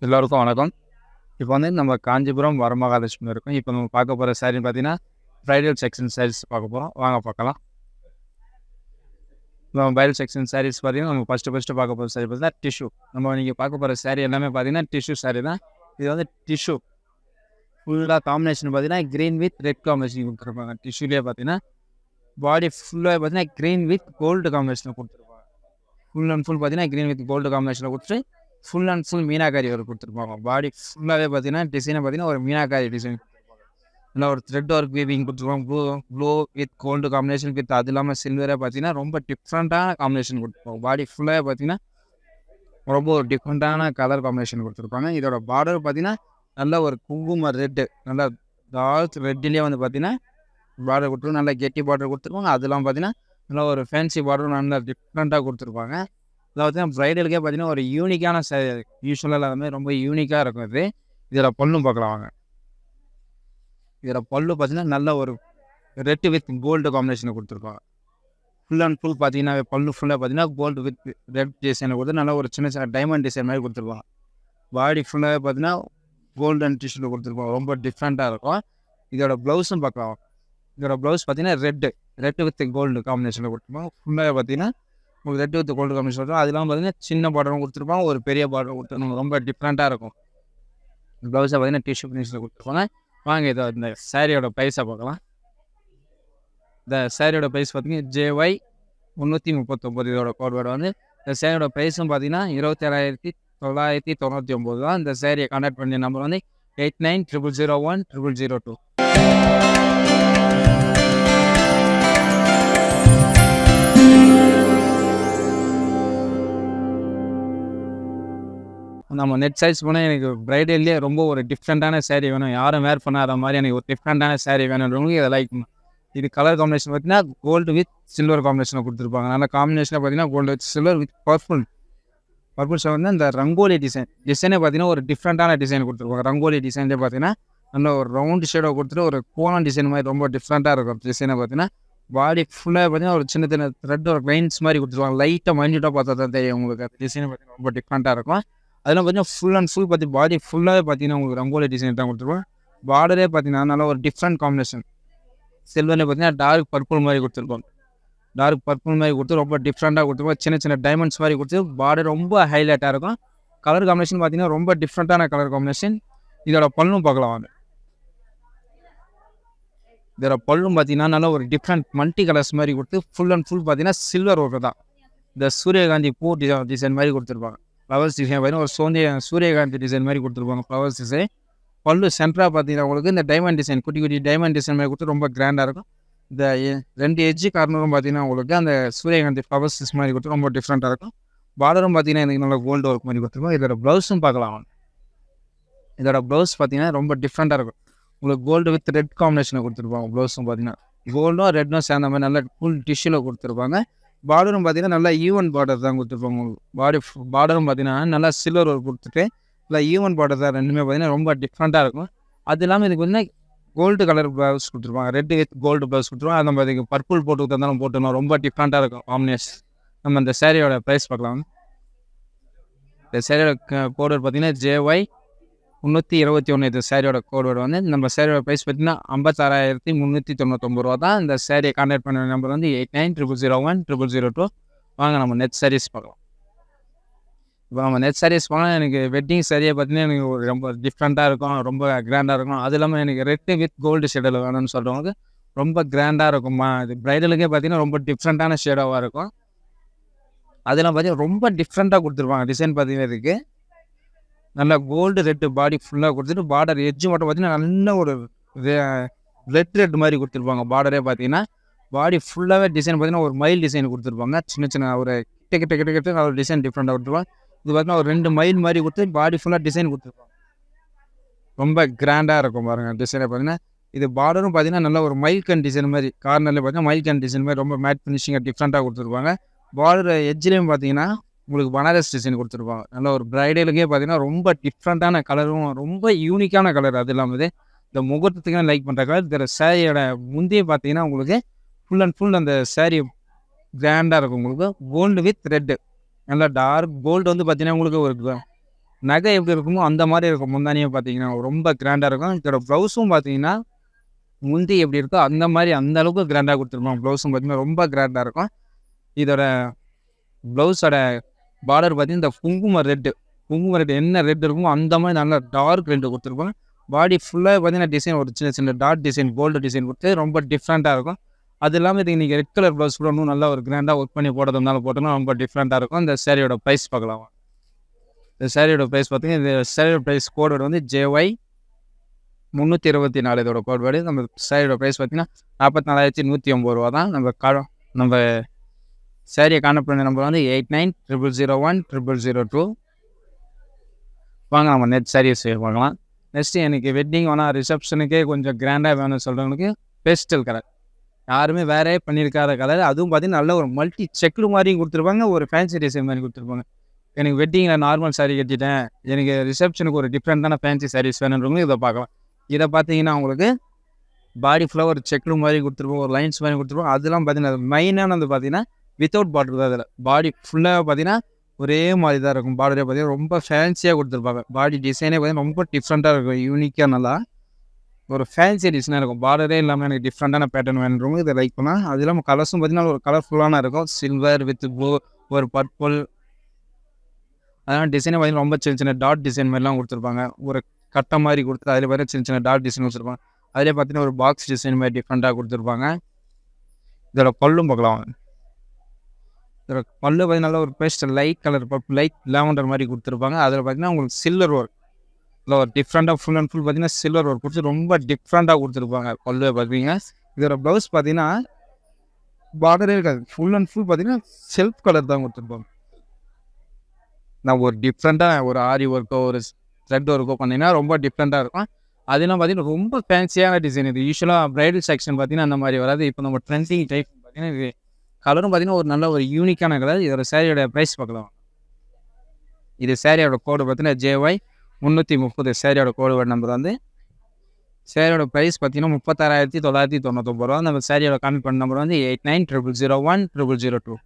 எல்லோருக்கும் வணக்கம். இப்போ வந்து நம்ம காஞ்சிபுரம் வரமகாலட்சுமி இருக்கோம். இப்போ நம்ம பார்க்க போகிற சாரின்னு பார்த்தீங்கன்னா, ப்ரைடல் செக்ஷன் சாரீஸ் பார்க்க போகிறோம். வாங்க பார்க்கலாம். நம்ம ப்ரைடல் செக்ஷன் சாரீஸ் பார்த்தீங்கன்னா, நம்ம ஃபஸ்ட்டு பார்க்க போகிற சாரி பார்த்தீங்கன்னா டிஷ்யூ. நம்ம நீங்கள் பார்க்க போகிற சாரி எல்லாமே பார்த்தீங்கன்னா டிஷ்யூ சாரி தான். இது வந்து டிஷ்யூ ஃபுல்லாக காம்பினேஷன் பார்த்தீங்கன்னா க்ரீன் வித் ரெட் காம்பினேஷன் கொடுத்துருப்பாங்க. டிஷ்யூலேயே பார்த்தீங்கன்னா பாடி ஃபுல்லாக பார்த்தீங்கன்னா க்ரீன் வித் கோல்டு காம்பினேஷனில் கொடுத்துருப்பாங்க. ஃபுல் அண்ட் ஃபுல் பார்த்தீங்கன்னா க்ரீன் வித் கோல்டு காம்பினேஷனில் கொடுத்துட்டு full and full meenakari work கொடுத்துருப்பாங்க. பாடி ஃபுல்லாகவே பார்த்தீங்கன்னா டிசைனை பார்த்தீங்கன்னா ஒரு மீனாக்காரி டிசைன். இல்லை ஒரு த்ரெட் ஒர்க் வீவிங் கொடுத்துருப்பாங்க. Blue with gold combination with அது இல்லாமல் சில்வரே பார்த்தீங்கன்னா ரொம்ப டிஃப்ரெண்ட்டான காம்பினேஷன் கொடுத்துருப்பாங்க. பாடி ஃபுல்லாக பார்த்தீங்கன்னா ரொம்ப ஒரு டிஃப்ரெண்ட்டான கலர் காம்பினேஷன் கொடுத்துருப்பாங்க. இதோட பார்டர் பார்த்தீங்கன்னா நல்ல ஒரு குங்கும ரெட்டு, நல்லா டார்க் ரெட்லேயே வந்து பார்த்தீங்கன்னா பார்டர் கொடுத்துருவோம். நல்லா கெட்டி பார்டர் கொடுத்துருப்பாங்க. அதெல்லாம் பார்த்தீங்கன்னா நல்லா ஒரு ஃபேன்சி பார்டர் நல்லா டிஃப்ரெண்ட்டாக கொடுத்துருப்பாங்க. இதில் பார்த்தீங்கன்னா ப்ரைடலுக்கே பார்த்தீங்கன்னா ஒரு யூனிக்கான யூஸ்வலாக எல்லாமே ரொம்ப யூனிக்காக இருக்கும். இது இதில் பல்லும் பார்க்கலாம் வாங்க. இதில் பல்லு பார்த்தீங்கன்னா நல்ல ஒரு ரெட் வித் கோல்டு காம்பினேஷனை கொடுத்துருப்பாங்க. ஃபுல் அண்ட் ஃபுல் பார்த்தீங்கன்னா பல்லு ஃபுல்லாக பார்த்தீங்கன்னா கோல்டு வித் ரெட் டிசைனை கொடுத்து நல்லா ஒரு சின்ன சின்ன டைமண்ட் டிசைன் மாதிரி கொடுத்துருப்பாங்க. பாடி ஃபுல்லாகவே பார்த்தீங்கன்னா கோல்டன் டிஷ்யூவில் கொடுத்துருப்பாங்க. ரொம்ப டிஃப்ரெண்ட்டாக இருக்கும். இதோட ப்ளவுஸும் பார்க்கலாம். இதோட ப்ளவுஸ் பார்த்தீங்கன்னா ரெட் வித் கோல்டு காம்பினேஷனில் கொடுத்துருப்பாங்க. ஃபுல்லாக பார்த்தீங்கன்னா உங்களுக்கு ரெட் வித் கோல்டு காம்பினேஷன் இருக்கும். அதெல்லாம் பார்த்தீங்கன்னா சின்ன பார்டரும் கொடுத்துருப்பாங்க, ஒரு பெரிய பார்டரும் கொடுத்துருப்பாங்க. ரொம்ப டிஃப்ரெண்ட்டாக இருக்கும். ப்ளவுஸை பார்த்தீங்கன்னா டிஷ்யூ ஃபினிஷில் கொடுத்துருப்பாங்க. வாங்க இதை இந்த சாரியோட ப்ரைஸை பார்க்கலாம். இந்த சாரியோட ப்ரைஸ் பார்த்தீங்கன்னா JY 339 இதோட கோட் வேர்டு வந்து. இந்த சாரியோட ப்ரைஸும் பார்த்தீங்கன்னா 27,999 தான். இந்த சாரியை கான்டாக்ட் பண்ணி நம்பர் வந்து 8900010002. நம்ம நெட் சைஸ் போனால் எனக்கு ப்ரைடல்லே ரொம்ப ஒரு டிஃப்ரெண்ட்டான சாரீ வேணும், யாரும் வேர் பண்ணாத மாதிரி எனக்கு ஒரு டிஃப்ரெண்ட்டான சாரீ வேணுன்றவங்களுக்கு இதை லைக் பண்ணும். இது கலர் காம்பினேஷன் பார்த்தீங்கன்னா கோல்டு வித் சில்வர் காம்பினேஷனில் கொடுத்துருப்பாங்க. நல்ல காம்பினேஷனாக பார்த்தீங்கன்னா gold with silver with purple வந்து இந்த ரங்கோலி டிசைனே பார்த்தீங்கன்னா ஒரு டிஃப்ரெண்ட்டான டிசைன் கொடுத்துருப்பாங்க. ரங்கோலி டிசைன்லேயே பார்த்தீங்கன்னா நல்ல ஒரு ரவுண்டு ஷேடோ கொடுத்துட்டு ஒரு கோலம் டிசைன் மாதிரி ரொம்ப டிஃப்ரெண்ட்டாக இருக்கும். டிசைனை பார்த்தீங்கன்னா பாடி ஃபுல்லாக பார்த்தீங்கன்னா ஒரு சின்ன சின்ன த்ரெட் ஒரு லைன்ஸ் மாதிரி கொடுத்துருவாங்க. லைட்டாக மைன்யூட்டாக பார்த்தா தான் தெரியும் உங்களுக்கு. அந்த டிசைனை பார்த்தீங்கன்னா ரொம்ப டிஃப்ரெண்ட்டாக இருக்கும். அதெல்லாம் பார்த்தீங்கன்னா ஃபுல் அண்ட் ஃபுல் பார்த்து பாடி ஃபுல்லாகவே பார்த்தீங்கன்னா உங்களுக்கு ரங்கோலி டிசைன் தான் கொடுத்துருவோம். பார்டரே பார்த்தீங்கன்னா நல்லா ஒரு டிஃப்ரெண்ட் காம்பினேஷன். சில்வர்லேயே பார்த்தீங்கன்னா டார்க் பர்பிள் மாதிரி கொடுத்துருக்கோம். டார்க் பர்பிள் மாதிரி கொடுத்து ரொம்ப டிஃப்ரெண்ட்டாக கொடுத்துருக்கோம். சின்ன சின்ன டைமண்ட்ஸ் மாதிரி கொடுத்து பார்டர் ரொம்ப ஹைலைட்டாக இருக்கும். கலர் காம்பினேஷன் பார்த்தீங்கன்னா ரொம்ப டிஃப்ரெண்ட்டான கலர் காம்பினேஷன். இதோட பல்லும் பார்க்கலாம் வாங்க. இதோட பல்லும் பார்த்தீங்கன்னா நல்லா ஒரு டிஃப்ரெண்ட் மல்டி கலர்ஸ் மாதிரி கொடுத்து ஃபுல் அண்ட் ஃபுல் பார்த்தீங்கன்னா சில்வர் ஒர்க்கு தான். இந்த சூரியகாந்தி பூ டிசைன் மாதிரி கொடுத்துருப்பாங்க. ஃப்ளவர்ஸ் டிசைன் பார்த்தீங்கன்னா ஒரு சூரியகாந்தி டிசைன் மாதிரி கொடுத்துருப்பாங்க. ஃப்ளவர்ஸ் டிசைன் பல்லு சென்டராக பார்த்தீங்கன்னா உங்களுக்கு இந்த டைமண்ட் டிசைன் குட்டி குட்டி டைமண்ட் டிசைன் மாதிரி கொடுத்து ரொம்ப கிராண்டாக இருக்கும். இந்த 2 எட்ஜு கார்னரும் பார்த்தீங்கன்னா உங்களுக்கு அந்த சூரியகாந்தி ஃப்ளவர்ஸ் மாதிரி கொடுத்து ரொம்ப டிஃப்ரெண்ட்டாக இருக்கும். பார்டரும் பார்த்தீங்கன்னா எனக்கு நல்லா கோல்டு ஒர்க் மாதிரி கொடுத்துருக்கோம். இதோட ப்ளவுஸும் பார்க்கலாம். இதோட ப்ளவுஸ் பார்த்தீங்கன்னா ரொம்ப டிஃப்ரெண்ட்டாக இருக்கும். உங்களுக்கு கோல்டு வித் ரெட் காம்பினேஷனை கொடுத்துருப்பாங்க. ப்ளவுஸும் பார்த்தீங்கன்னா கோல்டும் ரெட்டும் சேர்ந்த மாதிரி நல்ல ஃபுல் டிஷ்யூவில் கொடுத்துருப்பாங்க. பார்டரும் பார்த்தீங்கன்னா நல்லா ஈவன் பார்டர் தான் கொடுத்துருப்பாங்க. உங்களுக்கு பார்டரும் பார்த்தீங்கன்னா நல்லா சில்வர் ஒர்க் கொடுத்துட்டு இல்லை ஈவன் பார்டர் தான். ரெண்டுமே பார்த்தீங்கன்னா ரொம்ப டிஃப்ரெண்ட்டாக இருக்கும். அது இல்லாமல் இதுக்கு வந்து கோல்டு கலர் ப்ளவுஸ் கொடுத்துருப்பாங்க. ரெட் வித் கோல்டு ப்ளவுஸ் கொடுத்துருவாங்க. அது நம்ம இதுக்கு பர்பிள் போட்டு கொடுத்தாலும் போட்டுருந்தோம். ரொம்ப டிஃப்ரெண்ட்டாக இருக்கும் காம்பினேஷன். நம்ம இந்த சேரீயோட ப்ரைஸ் பார்க்கலாம். இந்த சேரீயோட கோடு பார்த்தீங்கன்னா JY 321 இது சேரீயோட கோடு வந்து. நம்ம சேரீயோட ப்ரைஸ் பார்த்தீங்கன்னா 56,399 தான். இந்த சேரீயை கான்டாக்ட் பண்ண நம்பர் வந்து 8900010002. வாங்க நம்ம நெட் சாரீஸ் பார்க்கலாம். இப்போ நம்ம நெட் சாரீஸ் போனால் எனக்கு வெட்டிங் சாரியை பார்த்தீங்கன்னா எனக்கு ரொம்ப டிஃப்ரெண்ட்டாக இருக்கும், ரொம்ப கிராண்டாக இருக்கும். அது இல்லாமல் எனக்கு ரெட்டு வித் கோல்டு ஷேடில் வேணும்னு சொல்கிறவங்களுக்கு ரொம்ப கிராண்டாக இருக்கும்மா. இது ப்ரைடலுக்கே பார்த்தீங்கன்னா ரொம்ப டிஃப்ரெண்ட்டான ஷேடாவாக இருக்கும். அதெல்லாம் பார்த்தீங்கன்னா ரொம்ப டிஃப்ரெண்ட்டாக கொடுத்துருப்பாங்க. டிசைன் பார்த்தீங்கன்னா இதுக்கு நல்லா கோல்டு ரெட்டு பாடி ஃபுல்லாக கொடுத்துட்டு பார்டர் எட்ஜு மட்டும் பார்த்தீங்கன்னா நல்ல ஒரு ரெட் மாதிரி கொடுத்துருப்பாங்க. பார்டரே பார்த்தீங்கன்னா பாடி ஃபுல்லாகவே டிசைன் பார்த்தீங்கன்னா ஒரு மயில் டிசைன் கொடுத்துருப்பாங்க. சின்ன சின்ன ஒரு கிட்ட ஒரு டிசைன் டிஃப்ரெண்ட்டாக கொடுத்துருப்பாங்க. இது பார்த்தீங்கன்னா ஒரு 2 மயில் மாதிரி கொடுத்து பாடி ஃபுல்லாக டிசைன் கொடுத்துருப்பாங்க. ரொம்ப கிராண்டாக இருக்கும் பாருங்கள் டிசைனை பார்த்தீங்கன்னா. இது பார்டரும் பார்த்தீங்கன்னா நல்லா ஒரு மைல்கன் டிசைன் மாதிரி கார்னரில் பார்த்தீங்கன்னா மைல்கன் டிசைன் மாதிரி ரொம்ப மேட் ஃபினிஷிங்காக டிஃப்ரெண்ட்டாக கொடுத்துருப்பாங்க. பார்டர் எட்ஜ்லேயும் பார்த்தீங்கன்னா உங்களுக்கு பனாரஸ் டிசைன் கொடுத்துருப்பாங்க. நல்ல ஒரு ப்ரைடலுக்கே பார்த்தீங்கன்னா ரொம்ப டிஃப்ரெண்ட்டான கலரும் ரொம்ப யூனிக்கான கலர். அது இல்லாமல் இந்த முகூர்த்தத்துக்கு லைக் பண்ணுற கலர். இந்த சாரியோட முந்தைய பார்த்தீங்கன்னா உங்களுக்கு ஃபுல் அண்ட் ஃபுல் அந்த சாரி கிராண்டாக இருக்கும். உங்களுக்கு கோல்டு வித் ரெட்டு நல்லா டார்க் கோல்டு வந்து பார்த்தீங்கன்னா உங்களுக்கு ஒரு நகை எப்படி இருக்குமோ அந்த மாதிரி இருக்கும். முந்தானியே பார்த்தீங்கன்னா ரொம்ப கிராண்டாக இருக்கும். இதோட ப்ளவுஸும் பார்த்தீங்கன்னா முந்தி எப்படி இருக்கோ அந்த மாதிரி அந்த அளவுக்கு கிராண்டாக கொடுத்துருப்பாங்க. ப்ளவுஸும் பார்த்தீங்கன்னா ரொம்ப கிராண்டாக இருக்கும். இதோட ப்ளவுஸோட பார்டர் பார்த்தீங்கன்னா இந்த குங்கும ரெட் என்ன ரெட் இருக்குமோ அந்த மாதிரி நல்லா டார்க் ரெட்டு கொடுத்துருப்பாங்க. பாடி ஃபுல்லாக பார்த்தீங்கன்னா டிசைன் ஒரு சின்ன சின்ன டாட் டிசைன் கோல்டு டிசைன் கொடுத்து ரொம்ப டிஃப்ரெண்ட்டாக இருக்கும். அது இல்லாமல் இதுக்கு நீங்கள் ரெட் கலர் ப்ளவுஸ் கூட இன்னும் நல்லா ஒரு கிராண்டாக ஒர்க் பண்ணி போடுறதுனால போட்டோம்னா ரொம்ப டிஃப்ரெண்ட்டாக இருக்கும். இந்த சேரீயோட ப்ரைஸ் பார்க்கலாம். இந்த சேரீயோட ப்ரைஸ் பார்த்தீங்கன்னா இந்த சேரீயோட ப்ரைஸ் கோடு வந்து JY 324 இதோட கோட் வேர்டு. நம்ம சேரீயோட ப்ரைஸ் பார்த்தீங்கன்னா 44,180 ரூபா தான். நம்ம சேரீயை கான்டாக்ட் பண்ண நம்பர் வந்து 8900010002. வாங்க நம்ம நெட் சாரீஸ் பார்க்கலாம். நெக்ஸ்ட்டு எனக்கு வெட்டிங் வேணால் ரிசப்ஷனுக்கே கொஞ்சம் கிராண்டாக வேணும்னு சொல்கிறவங்களுக்கு பேஸ்டல் கலர், யாருமே வேறே பண்ணியிருக்காத கலர். அதுவும் பார்த்தீங்கன்னா நல்ல ஒரு மல்டி செக்குடு மாதிரியும் கொடுத்துருப்பாங்க, ஒரு ஃபேன்சி டிசைன் மாதிரி கொடுத்துருப்பாங்க. எனக்கு வெட்டிங்கில் நார்மல் சாரீ கட்டிட்டேன், எனக்கு ரிசப்ஷனுக்கு ஒரு டிஃப்ரெண்ட்டான ஃபேன்சி சாரீஸ் வேணுன்றவங்களும் இதை பார்க்கலாம். இதை பார்த்தீங்கன்னா உங்களுக்கு பாடி ஃபுல்லாக ஒரு செக்குடு மாதிரி கொடுத்துருப்போம், ஒரு லைன்ஸ் மாதிரி கொடுத்துருப்போம். அதெல்லாம் பார்த்தீங்கன்னா மெயினானது பார்த்தீங்கன்னா வித்தவுட் பார்டர் தான். அதில் பாடி ஃபுல்லாக பார்த்தீங்கன்னா ஒரே மாதிரி தான் இருக்கும். பார்டரே பார்த்தீங்கன்னா ரொம்ப ஃபேன்சியாக கொடுத்துருப்பாங்க. பாடி டிசைனே பார்த்தீங்கன்னா ரொம்ப டிஃப்ரெண்ட்டாக இருக்கும், யூனிக்காக நல்லா ஒரு ஃபேன்சி டிசைனாக இருக்கும். பார்டரே இல்லாமல் எனக்கு டிஃப்ரெண்ட்டான பேட்டர்ன் வேணுன்றவங்க இதை லைக் பண்ணால். அது இல்லாமல் கலர்ஸும் பார்த்தீங்கன்னா ஒரு கலர்ஃபுல்லான இருக்கும், சில்வர் வித் ப்ளூ, ஒரு பர்பிள். அதனால் டிசைனே பார்த்தீங்கன்னா ரொம்ப சின்ன சின்ன டாட் டிசைன் மாதிரிலாம் கொடுத்துருப்பாங்க. ஒரு கட்டை மாதிரி கொடுத்து அதில் பார்த்தீங்கன்னா சின்ன சின்ன டாட் டிசைன் கொடுத்துருப்பாங்க. அதிலே பார்த்தீங்கன்னா ஒரு பாக்ஸ் டிசைன் மாதிரி டிஃப்ரெண்ட்டாக கொடுத்துருப்பாங்க. இதோட பல்லும் பார்க்கலாம். இதோட பல்லு பார்த்தீங்கன்னா ஒரு paste light colour light lavender மாதிரி கொடுத்துருப்பாங்க. அதில் பார்த்தீங்கன்னா உங்களுக்கு சில்வர் ஒர்க், இல்லை ஒரு டிஃப்ரெண்ட்டாக ஃபுல் அண்ட் ஃபுல் பார்த்தீங்கன்னா சில்வர் ஒர்க் கொடுத்து ரொம்ப டிஃப்ரெண்ட்டாக கொடுத்துருப்பாங்க பல்லுவை பார்த்தீங்க. இதோட ப்ளவுஸ் பார்த்தீங்கன்னா பார்டரே இருக்காது, ஃபுல் அண்ட் ஃபுல் பார்த்தீங்கன்னா செல்ஃப் கலர் தான் கொடுத்துருப்பாங்க. நான் ஒரு டிஃப்ரெண்ட்டாக ஒரு ஆரி ஒர்க்கோ ஒரு த்ரெட் ஒர்க்கோ பண்ணிங்கன்னா ரொம்ப டிஃப்ரெண்ட்டாக இருக்கும். அதெல்லாம் பார்த்தீங்கன்னா ரொம்ப ஃபேன்சியான டிசைன். இது யூஸ்வலாக ப்ரைடல் செக்ஷன் பார்த்தீங்கன்னா அந்த மாதிரி வராது. இப்போ நம்ம ட்ரெண்டிங் டைப் பார்த்தீங்கன்னா இது கலரும் பார்த்தீங்கன்னா ஒரு நல்ல ஒரு யூனிக்கான கலர். இதோட சேரீயோட ப்ரைஸ் பார்க்கலாம். இது சேரீயோட கோடு பார்த்தீங்கன்னா JY 330. சேரீயோட கோடு வேர்டு நம்பர் வந்து சேரீயோட ப்ரைஸ் பார்த்தீங்கன்னா 36,999 ரூபா. நம்ம சேரீயோட கான்டாக்ட் பண்ண நம்பர் வந்து 8900010002.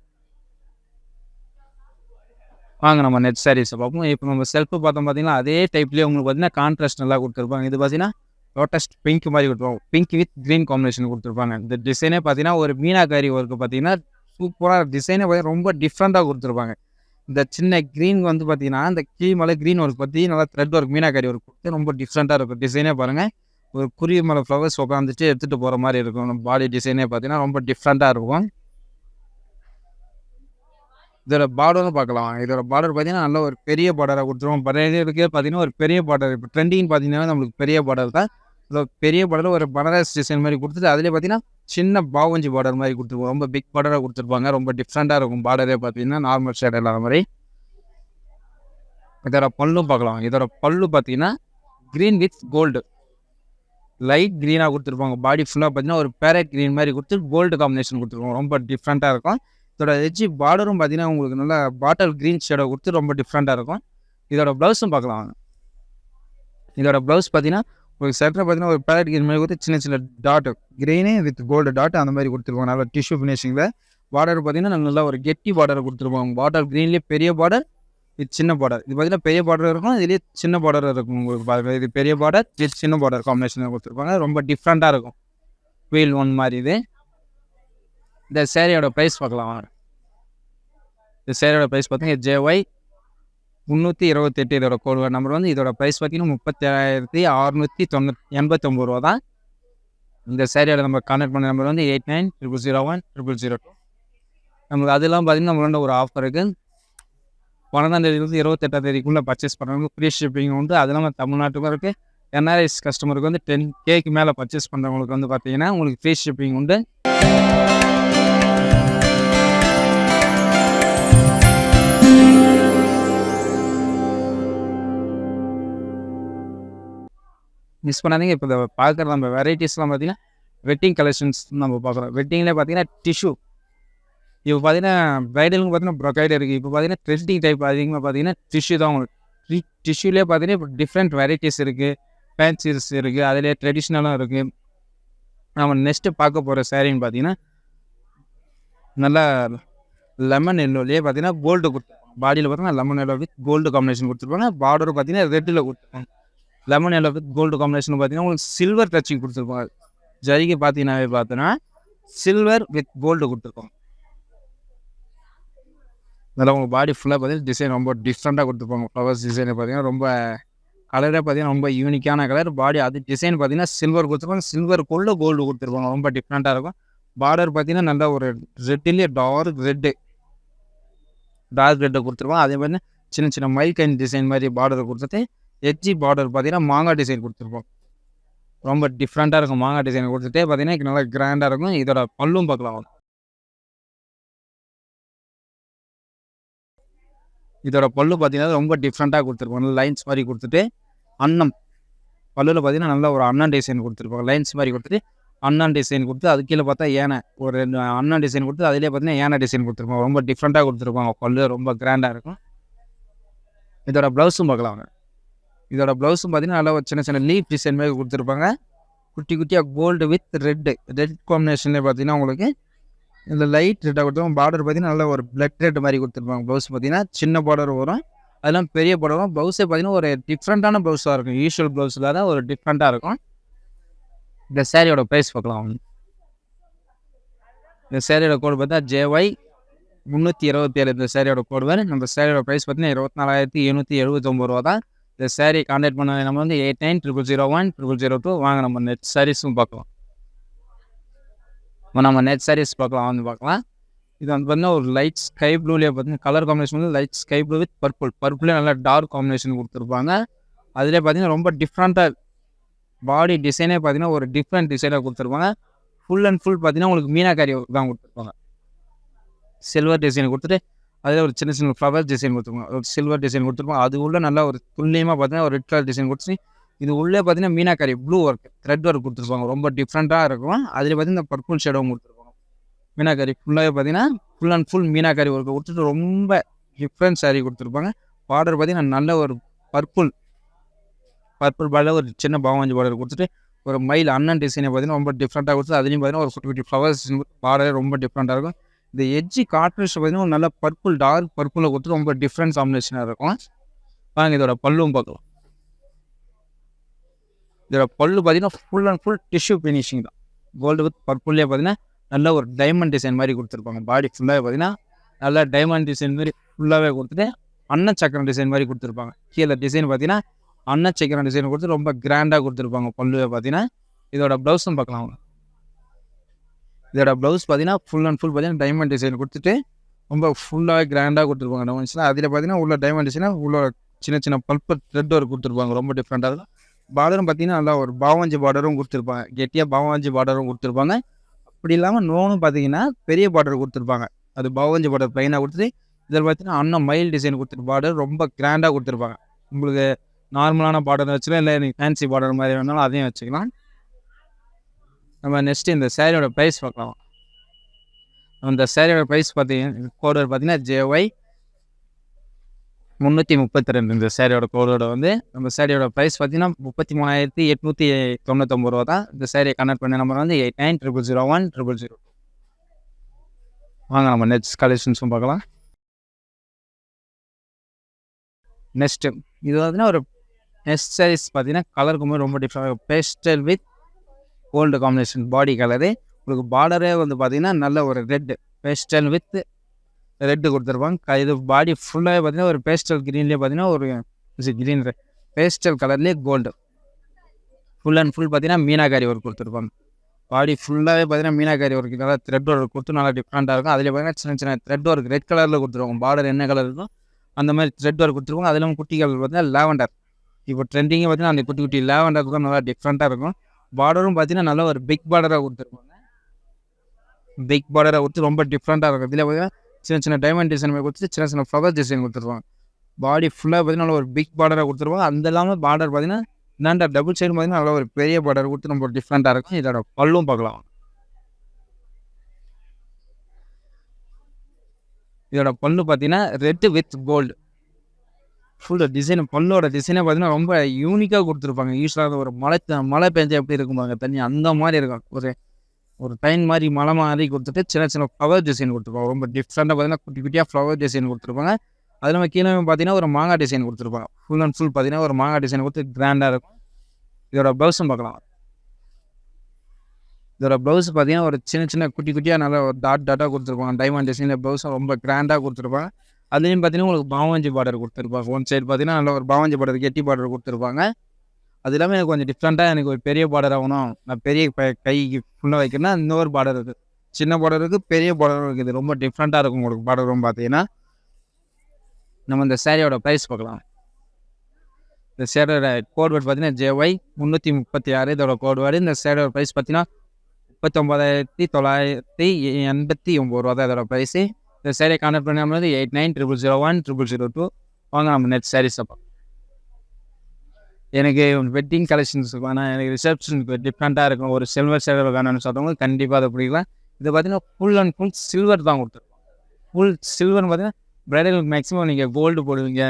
வாங்க நம்ம நெட் சாரீஸை பார்ப்போம். இப்போ நம்ம செல்ஃபு பார்த்தோம் பார்த்தீங்கன்னா அதே டைப்லேயே உங்களுக்கு பார்த்தீங்கன்னா கான்ட்ராஸ்ட் நல்லா கொடுத்துருப்பாங்க. இது பார்த்தீங்கன்னா லோட்டஸ் பிங்க் மாதிரி கொடுத்துருப்பாங்க, பிங்க் வித் க்ரீன் காம்பினேஷன் கொடுத்துருப்பாங்க. இந்த டிசைனே பார்த்தீங்கன்னா ஒரு மீனாக்காரி ஒர்க்கு பார்த்தீங்கன்னா சூப்பராக டிசைனே பார்த்தீங்கன்னா ரொம்ப டிஃப்ரெண்ட்டாக கொடுத்துருப்பாங்க. இந்த சின்ன க்ரீன் வந்து பார்த்தீங்கன்னா இந்த கீழ் மலை க்ரீன் ஒர்க் பற்றி நல்லா த்ரெட் ஒர்க் மீனாக்காரி ஒர்க் கொடுத்து ரொம்ப டிஃப்ரெண்ட்டாக இருக்கும். டிசைனே பாருங்கள், ஒரு குருவி மலை ஃப்ளவர்ஸ் உட்காந்துட்டு எடுத்துகிட்டு போகிற மாதிரி இருக்கும். நம்ம பாடி டிசைனே பார்த்தீங்கன்னா ரொம்ப டிஃப்ரெண்ட்டாக இருக்கும். இதோட பார்டரும் பார்க்கலாம். இதோட பார்டர் பார்த்தீங்கன்னா நல்ல ஒரு பெரிய பார்டராக கொடுத்துருவோம். பழையதுக்கே பார்த்தீங்கன்னா ஒரு பெரிய பார்டர். இப்போ ட்ரெண்டிங் பார்த்தீங்கன்னா நம்மளுக்கு பெரிய பார்டர் தான். இதில் பெரிய பார்டரில் ஒரு பனாரஸ் டிசைன் மாதிரி கொடுத்துட்டு அதிலே பார்த்தீங்கன்னா சின்ன பாவஞ்சி பார்டர் மாதிரி கொடுத்துருப்போம். ரொம்ப பிக் பார்டராக கொடுத்துருப்பாங்க, ரொம்ப டிஃப்ரெண்ட்டாக இருக்கும். பார்டரே பார்த்தீங்கன்னா நார்மல் ஷேட் இல்லாத மாதிரி. இதோட பல்லும் பார்க்கலாம். இதோட பல்லு பார்த்தீங்கன்னா க்ரீன் வித் கோல்டு, லைட் க்ரீனாக கொடுத்துருப்பாங்க. பாடி ஃபுல்லாக பார்த்தீங்கன்னா ஒரு பேரட் க்ரீன் மாதிரி கொடுத்து கோல்டு காம்பினேஷன் கொடுத்துருவோம், ரொம்ப டிஃப்ரெண்ட்டாக இருக்கும். இதோட எஜ்ஜி பார்டரும் பார்த்தீங்கன்னா உங்களுக்கு நல்லா பாட்டில் க்ரீன் ஷேடை கொடுத்து ரொம்ப டிஃப்ரெண்ட்டாக இருக்கும். இதோட ப்ளவுஸும் பார்க்கலாம். இதோட ப்ளவுஸ் பார்த்தீங்கன்னா ஒரு செட்டரை பார்த்தீங்கன்னா ஒரு பேரட் க்ரீன் மாதிரி கொடுத்து சின்ன சின்ன dot green with gold dot அந்த மாதிரி கொடுத்துருவோம். நல்லா டிஷ்யூ ஃபினிஷிங்கில். பார்டர் பார்த்தீங்கன்னா நல்லா ஒரு கெட்டி பார்டரை கொடுத்துருவோம். பாட்டில் க்ரீன்லேயே பெரிய பார்டர் வித் சின்ன பார்டர். இது பார்த்தீங்கன்னா பெரிய பார்டர் இருக்கும், இதுலேயே சின்ன பார்டர் இருக்கும். உங்களுக்கு பாருங்கள், இது பெரிய பார்டர் வித் சின்ன பார்டர் காம்பினேஷன் கொடுத்துருப்பாங்க, ரொம்ப டிஃப்ரெண்ட்டாக இருக்கும். வீல் ஒன் மாதிரி இது. இந்த சேரீயோட ப்ரைஸ் பார்க்கலாம். இந்த சேரீயோட ப்ரைஸ் பார்த்தீங்கன்னா JY 328 இதோட கோடு நம்பர் வந்து. இதோட ப்ரைஸ் பார்த்தீங்கன்னா 37,689 ரூபா தான். இந்த சேரீயோட நம்ம கான்டாக்ட் பண்ண நம்பர் வந்து 8900010002. நமக்கு அதெல்லாம் பார்த்தீங்கன்னா நம்மளோட ஒரு ஆஃபர் இருக்குது. 12ஆம் தேதியிலிருந்து 28ஆம் தேதிக்குள்ளே பர்ச்சேஸ் பண்ணுறவங்க ஃப்ரீ ஷிப்பிங் உண்டு. அது இல்லாமல் தமிழ்நாட்டுக்கும் இருக்குது. NRS கஸ்டமருக்கு வந்து 10Kக்கு மேலே பர்ச்சேஸ் பண்ணுறவங்களுக்கு வந்து பார்த்தீங்கன்னா உங்களுக்கு ஃப்ரீ ஷிப்பிங் உண்டு. மிஸ் பண்ணாதீங்க. இப்போ பார்க்குற நம்ம வெரைட்டிஸ்லாம் பார்த்தீங்கன்னா வெட்டிங் கலெக்ஷன்ஸ் நம்ம பார்க்குறோம். வெட்டிங்லேயே பார்த்தீங்கன்னா டிஷ்யூ, இப்போ பார்த்தீங்கன்னா ப்ரைடலுக்கு பார்த்தீங்கன்னா ப்ரொக்கைடு இருக்குது. இப்போ பார்த்தீங்கன்னா ட்ரெண்டிங் டைப் அதிகமாக பார்த்தீங்கன்னா டிஷ்யூ தான் உங்களுக்கு. டிஷ்யூலேயே பார்த்தீங்கன்னா இப்போ டிஃப்ரெண்ட் வெரைட்டிஸ் இருக்குது, ஃபேன்சிஸ் இருக்குது, அதிலே ட்ரெடிஷ்னலாக இருக்குது. நம்ம நெக்ஸ்ட்டு பார்க்க போகிற சேரீன்னு பார்த்தீங்கன்னா நல்லா லெமன் எல்லோலேயே பார்த்தீங்கன்னா கோல்டு கொடுத்துருப்பாங்க. பாடியில் பார்த்தீங்கன்னா lemon yellow with gold combination கொடுத்துருப்பாங்க. பார்டர் பார்த்தீங்கன்னா ரெட்டில் கொடுத்துருப்பாங்க. Lemon yellow with gold combination பார்த்தீங்கன்னா உங்களுக்கு சில்வர் டச்சிங் கொடுத்துருப்பாங்க. ஜரிகை பார்த்தீங்கன்னாவே பார்த்தோன்னா சில்வர் வித் கோல்டு கொடுத்துருப்பாங்க. அதில் உங்கள் பாடி ஃபுல்லாக பார்த்தீங்கன்னா டிசைன் ரொம்ப டிஃப்ரெண்ட்டாக கொடுத்துருப்பாங்க. ஃப்ளவர்ஸ் டிசைனை பார்த்தீங்கன்னா ரொம்ப கலரே பார்த்தீங்கன்னா ரொம்ப யூனிக்கான கலர். பாடி அது டிசைன் பார்த்தீங்கன்னா சில்வர் கொடுத்துருப்பாங்க. சில்வர் கோல்டு கொடுத்துருப்பாங்க. ரொம்ப டிஃப்ரெண்ட்டாக இருக்கும். பார்டர் பார்த்தீங்கன்னா நல்லா ஒரு ரெட்டிலே டார்க் ரெட்டை கொடுத்துருப்பாங்க. அதே மாதிரி சின்ன சின்ன மைல் கைன் டிசைன் மாதிரி பார்டரை கொடுத்துட்டு எட்ஜி பார்டர் பார்த்தீங்கன்னா மாங்காய் டிசைன் கொடுத்துருப்போம். ரொம்ப டிஃப்ரெண்ட்டாக இருக்கும். மாங்காய் டிசைன் கொடுத்துட்டே பார்த்தீங்கன்னா நல்லா கிராண்டாக இருக்கும். இதோட பல்லும் பார்க்கலாம். இதோட பல்லு பார்த்தீங்கன்னா ரொம்ப டிஃப்ரெண்ட்டாக கொடுத்துருப்பாங்க. லைன்ஸ் மாதிரி கொடுத்துட்டு அன்னம் பல்லுவில் பார்த்தீங்கன்னா நல்லா ஒரு அண்ணன் டிசைன் கொடுத்துருப்பாங்க. லைன்ஸ் மாதிரி கொடுத்துட்டு அண்ணன் டிசைன் கொடுத்து அது கீழே பார்த்தா யானை ஒரு அண்ணன் டிசைன் கொடுத்து அதிலே பார்த்தீங்கன்னா யானை டிசைன் கொடுத்துருப்பாங்க. ரொம்ப டிஃப்ரெண்ட்டாக கொடுத்துருப்பாங்க. பல்லு ரொம்ப கிராண்டாக இருக்கும். இதோட ப்ளவுஸும் பார்க்கலாம். இதோட ப்ளவுஸும் பார்த்தீங்கன்னா நல்லா ஒரு சின்ன சின்ன லீஃப் டிசைன் மாதிரி கொடுத்துருப்பாங்க. குட்டி குட்டியாக கோல்டு வித் ரெட் காம்பினேஷன்லேயே பார்த்தீங்கன்னா உங்களுக்கு இந்த லைட் ரெட்டாக கொடுத்துருவோம். பார்டர் பார்த்தீங்கன்னா நல்லா ஒரு பிளட் ரெட் மாதிரி கொடுத்துருப்பாங்க. ப்ளவுஸ் பார்த்தீங்கன்னா சின்ன பார்டர் வரும், அதெல்லாம் பெரிய பார்டர் வரும். ப்ளவுஸே பார்த்தீங்கன்னா ஒரு டிஃப்ரெண்ட்டான ப்ளவுஸாக இருக்கும். யூஸ்வல் ப்ளவுஸில் தான் ஒரு டிஃப்ரெண்ட்டாக இருக்கும். இந்த சேரீயோட ப்ரைஸ் பார்க்கலாம். இந்த சேரீயோட கோடு பார்த்தா JY 327 இந்த சேரீயோட கோடு வேறு. நம்ம சேரீயோட ப்ரைஸ் பார்த்தீங்கன்னா 24,779 ரூபா தான். இந்த சேரீ கான்டாக்ட் பண்ண நம்ம வந்து 8900010002 வாங்க. நம்ம நெட் சாரீஸும் பார்க்கலாம். நம்ம நெட் சாரீஸ் பார்க்கலாம் பார்க்கலாம். இது வந்து பார்த்தீங்கன்னா ஒரு லைட் ஸ்கை ப்ளூலேயே பார்த்தீங்கன்னா கலர் காம்பினேஷன் வந்து லைட் ஸ்கை ப்ளூ வித் பர்பிளே நல்லா டார்க் காம்பினேஷன் கொடுத்துருப்பாங்க. அதிலே பார்த்தீங்கன்னா ரொம்ப டிஃப்ரெண்ட்டாக பாடி டிசைனே பார்த்தீங்கன்னா ஒரு டிஃப்ரெண்ட் டிசைனாக கொடுத்துருப்பாங்க. ஃபுல் அண்ட் ஃபுல் பார்த்தீங்கன்னா உங்களுக்கு மீனாக்காரி தான் கொடுத்துருப்பாங்க. சில்வர் டிசைன் கொடுத்துட்டு அதில் ஒரு சின்ன சின்ன ஃப்ளவர் டிசைன் கொடுத்துருப்பாங்க. ஒரு சில்வர் டிசைன் கொடுத்துருப்பாங்க. அது உள்ள நல்லா ஒரு துல்லியமாக பார்த்தீங்கன்னா ஒரு ரெட் கலர் டிசைன் கொடுத்து இது உள்ளே பார்த்தீங்கன்னா meenakari blue work thread work கொடுத்துருப்பாங்க. ரொம்ப டிஃப்ரெண்ட்டாக இருக்கும். அதில் பார்த்தீங்கன்னா இந்த பர்பிள் ஷேடவும் கொடுத்துருப்பாங்க. மீனாக்காரி ஃபுல்லாகவே பார்த்தீங்கன்னா ஃபுல் அண்ட் ஃபுல் மீனாக்காரி ஒர்க்கை கொடுத்துட்டு ரொம்ப டிஃப்ரெண்ட் சாரீ கொடுத்துருப்பாங்க. பார்டர் பார்த்தீங்கன்னா நல்ல ஒரு பர்பிள் பார்டர் ஒரு சின்ன பாவாஞ்சி பார்டர் கொடுத்துட்டு ஒரு மயில் அண்ணன் டிசைனை பார்த்தீங்கன்னா ரொம்ப டிஃப்ரெண்ட்டாக கொடுத்து அதுலேயும் பார்த்தீங்கன்னா ஒரு குட்டி குட்டி ஃப்ளவர்ஸ் பார்டரே ரொம்ப டிஃப்ரெண்ட்டாக இருக்கும். இந்த எட்ஜி கார்ட்ரேஷ் பார்த்தீங்கன்னா ஒரு நல்ல பர்பிள் டார்க் பர்பிளில் கொடுத்து ரொம்ப டிஃப்ரெண்ட் காம்பினேஷனாக இருக்கும். வாங்க இதோட பல்லும் பார்க்கலாம். இதோட பல்லு பார்த்தீங்கன்னா full and full tissue finishing தான். கோல்டு வித் பர்பிள்லேயே பார்த்தீங்கன்னா நல்ல ஒரு டைமண்ட் டிசைன் மாதிரி கொடுத்துருப்பாங்க. பாடி ஃபுல்லாகவே பார்த்தீங்கன்னா நல்லா டைமண்ட் டிசைன் மாதிரி ஃபுல்லாகவே கொடுத்துட்டு அன்னச்சக்கரம் டிசைன் மாதிரி கொடுத்துருப்பாங்க. கீழே டிசைன் பார்த்தீங்கன்னா அன்னச்சக்கரம் டிசைன் கொடுத்து ரொம்ப கிராண்டாக கொடுத்துருப்பாங்க. பல்லுவே பார்த்தீங்கன்னா இதோட ப்ளவுஸும் பார்க்கலாம். இதோட ப்ளவுஸ் பார்த்தீங்கன்னா ஃபுல் அண்ட் ஃபுல் பார்த்தீங்கன்னா டைமண்ட் டிசைன் கொடுத்துட்டு ரொம்ப ஃபுல்லாகவே கிராண்டாக கொடுத்துருப்பாங்க. டைமண்ட்ஸ்லாம் அதில் பார்த்தீங்கன்னா உள்ள டைமண்ட் டிசைனாக உள்ள சின்ன சின்ன பல்பர் த்ரெட் ஒர்க் கொடுத்துருப்பாங்க. ரொம்ப டிஃப்ரெண்ட்டாக இருக்கும். பார்டரும் பார்த்தீங்கன்னா நல்லா ஒரு பாவாஞ்சி பார்டரும் கொடுத்துருப்பாங்க. கெட்டியாக பாவாஞ்சி பார்டரும் கொடுத்துருப்பாங்க. அப்படி இல்லாமல் நோனும் பார்த்தீங்கன்னா பெரிய பார்டர் கொடுத்துருப்பாங்க. அது பாவாஞ்சி பார்டர் ப்ளைனாக கொடுத்துட்டு இதில் பார்த்தீங்கன்னா அண்ணன் மயில் டிசைன் கொடுத்துட்டு பார்டர் ரொம்ப கிராண்டாக கொடுத்துருப்பாங்க. உங்களுக்கு நார்மலான பார்டர் வச்சுக்கலாம், இல்லை நீங்கள் ஃபேன்சி பார்டர் மாதிரி வேணாலும் அதையும் வச்சுக்கலாம். நம்ம நெக்ஸ்ட்டு இந்த சேரீயோட ப்ரைஸ் பார்க்கலாம். அந்த சேரீயோட ப்ரைஸ் பார்த்தீங்கன்னா கோடர் பார்த்தீங்கன்னா JY 332 இந்த சேரீயோட கோடோட வந்து நம்ம சேரீயோட ப்ரைஸ் பார்த்தீங்கன்னா 33,899 ரூபா தான். இந்த சேரீயை கனெக்ட் பண்ண நம்பர் வந்து 8900010002. வாங்க நம்ம நெக்ஸ்ட் கலெக்ஷன்ஸும் பார்க்கலாம். நெக்ஸ்ட்டு இது பார்த்தீங்கன்னா ஒரு நெக்ஸ்ட் சாரீஸ் பார்த்தீங்கன்னா கலருக்குமே ரொம்ப different pastel with gold combination body colour. உங்களுக்கு பார்டரே வந்து பார்த்தீங்கன்னா நல்ல ஒரு ரெட் பேஸ்டல் வித் ரெட்டு கொடுத்துருப்பாங்க. இது பாடி ஃபுல்லாகவே பார்த்தீங்கன்னா ஒரு பேஸ்டல் க்ரீன்லேயே பார்த்தீங்கன்னா ஒரு க்ரீன் பேஸ்டல் கலர்லேயே கோல்டு ஃபுல் அண்ட் ஃபுல் பார்த்தீங்கன்னா மீனாக்காரி ஒர்க் கொடுத்துருப்பாங்க. பாடி ஃபுல்லாகவே பார்த்தீங்கன்னா மீனாக்காரி ஒர்க் நல்லா த்ரெட் ஒர்க் கொடுத்து நல்லா டிஃப்ரெண்ட்டாக இருக்கும். அதில் பார்த்தீங்கன்னா சின்ன சின்ன த்ரெட் ஒர்க் ரெட் கலரில் கொடுத்துருவாங்க. பார்டர் என்ன கலர் இருக்கும் அந்த மாதிரி த்ரெட் ஒர்க் கொடுத்துருவாங்க. அதில் குட்டி கலர் பார்த்தீங்கன்னா லேவண்டர். இப்போ ட்ரெண்டிங்கே பார்த்தீங்கன்னா அந்த குட்டி குட்டி லேவண்டர் தான் நல்லா டிஃப்ரெண்ட்டாக இருக்கும். பார்டரும் பார்த்தீங்கன்னா நல்லா ஒரு பிக் பார்டராக கொடுத்துருப்பாங்க. பிக் பார்டராக கொடுத்து ரொம்ப டிஃப்ரெண்ட்டாக இருக்கும். இதில் பார்த்தீங்கன்னா சின்ன சின்ன டைமண்ட் டிசைன் கொடுத்து சின்ன சின்ன ஃப்ளவர் டிசைன் கொடுத்துருவாங்க. பாடி ஃபுல்லாக பார்த்தீங்கன்னா ஒரு பிக் பார்டராக கொடுத்துருவாங்க. அந்த இல்லாமல் பார்டர் பார்த்தீங்கன்னா இந்தாண்ட டபுள் சைடு பார்த்தீங்கன்னா நல்லா ஒரு பெரிய பார்டர் கொடுத்து ரொம்ப டிஃப்ரெண்ட்டாக இருக்கும். இதோட பல்லும் பார்க்கலாம். இதோட பல்லு பார்த்தீங்கன்னா red with gold full design. பல்லோட டிசைனே பார்த்தீங்கன்னா ரொம்ப யூனிக்காக கொடுத்துருப்பாங்க. யூஸ்வலாக ஒரு மழை பெஞ்சா எப்படி இருக்கும்பாங்க தண்ணி அந்த மாதிரி இருக்கும். ஒரு டைன் மாதிரி மலை மாதிரி கொடுத்துட்டு சின்ன சின்ன ஃப்ளவர் டிசைன் கொடுத்துருப்பாங்க. ரொம்ப டிஃப்ரெண்ட்டாக பார்த்தீங்கன்னா குட்டி குட்டியாக ஃப்ளவர் டிசைன் கொடுத்துருப்பாங்க. அது இல்லாமல் கீழே பார்த்தீங்கன்னா ஒரு மாங்காய் டிசைன் கொடுத்துருப்பாங்க. ஃபுல் அண்ட் ஃபுல் பார்த்தீங்கன்னா ஒரு மாங்காய் டிசைன் கொடுத்து கிராண்டாக இருக்கும். இதோட ப்ளவுஸும் பார்க்கலாம். இதோட ப்ளவுஸ் பார்த்தீங்கன்னா ஒரு சின்ன சின்ன குட்டி குட்டியாக நல்லா ஒரு டாட்டாக கொடுத்துருப்பாங்க. டைமண்ட் டிசைனில் ப்ளவுஸும் ரொம்ப கிராண்டாக கொடுத்துருப்பாங்க. அதுலேயும் பார்த்தீங்கன்னா உங்களுக்கு பாவாஞ்சி பார்டர் கொடுத்துருப்பாங்க. ஒன் சைடு பார்த்தீங்கன்னா நல்ல ஒரு பாவாஞ்சி பார்டர் கெட்டி பார்டர் கொடுத்துருப்பாங்க. அது இல்லாமல் எனக்கு கொஞ்சம் டிஃப்ரெண்ட்டாக எனக்கு ஒரு பெரிய பார்டர் ஆகணும், நான் பெரிய கைக்கு ஃபுல்லாக வைக்கிறேன்னா இன்னொரு பார்டர் இருக்குது. சின்ன பார்டர் இருக்குது, பெரிய பார்டர் இருக்குது. ரொம்ப டிஃப்ரெண்ட்டாக இருக்கும் உங்களுக்கு பார்டரும் பார்த்தீங்கன்னா. நம்ம இந்த சேரீயோட ப்ரைஸ் பார்க்கலாம். இந்த சேரோட கோட் வேர்டு பார்த்தீங்கன்னா JY 336 இதோட கோட் வேர்டு. இந்த சேரோட ப்ரைஸ் பார்த்தீங்கன்னா 39,989 ரூபா தான் இதோட ப்ரைஸு. இந்த சேரீயை கான்டாக்ட் பண்ணாமல் 8900010002. வாங்க நம்ம நெட் சாரீஸ் பார்ப்போம். எனக்கு வெட்டிங் கலெக்ஷன்ஸ் வேணாம், எனக்கு ரிசப்ஷனுக்கு டிஃப்ரெண்ட்டாக இருக்கும், ஒரு சில்வர் சேரீ வேணும்னு சொல்கிறவங்க கண்டிப்பாக அதை பிடிக்கலாம். இது பார்த்தீங்கன்னா ஃபுல் அண்ட் ஃபுல் சில்வர் தான் கொடுத்துருக்கோம். ஃபுல் சில்வர்னு பார்த்தீங்கன்னா ப்ரைடலுக்கு மேக்ஸிமம் நீங்கள் கோல்டு போடுவீங்க,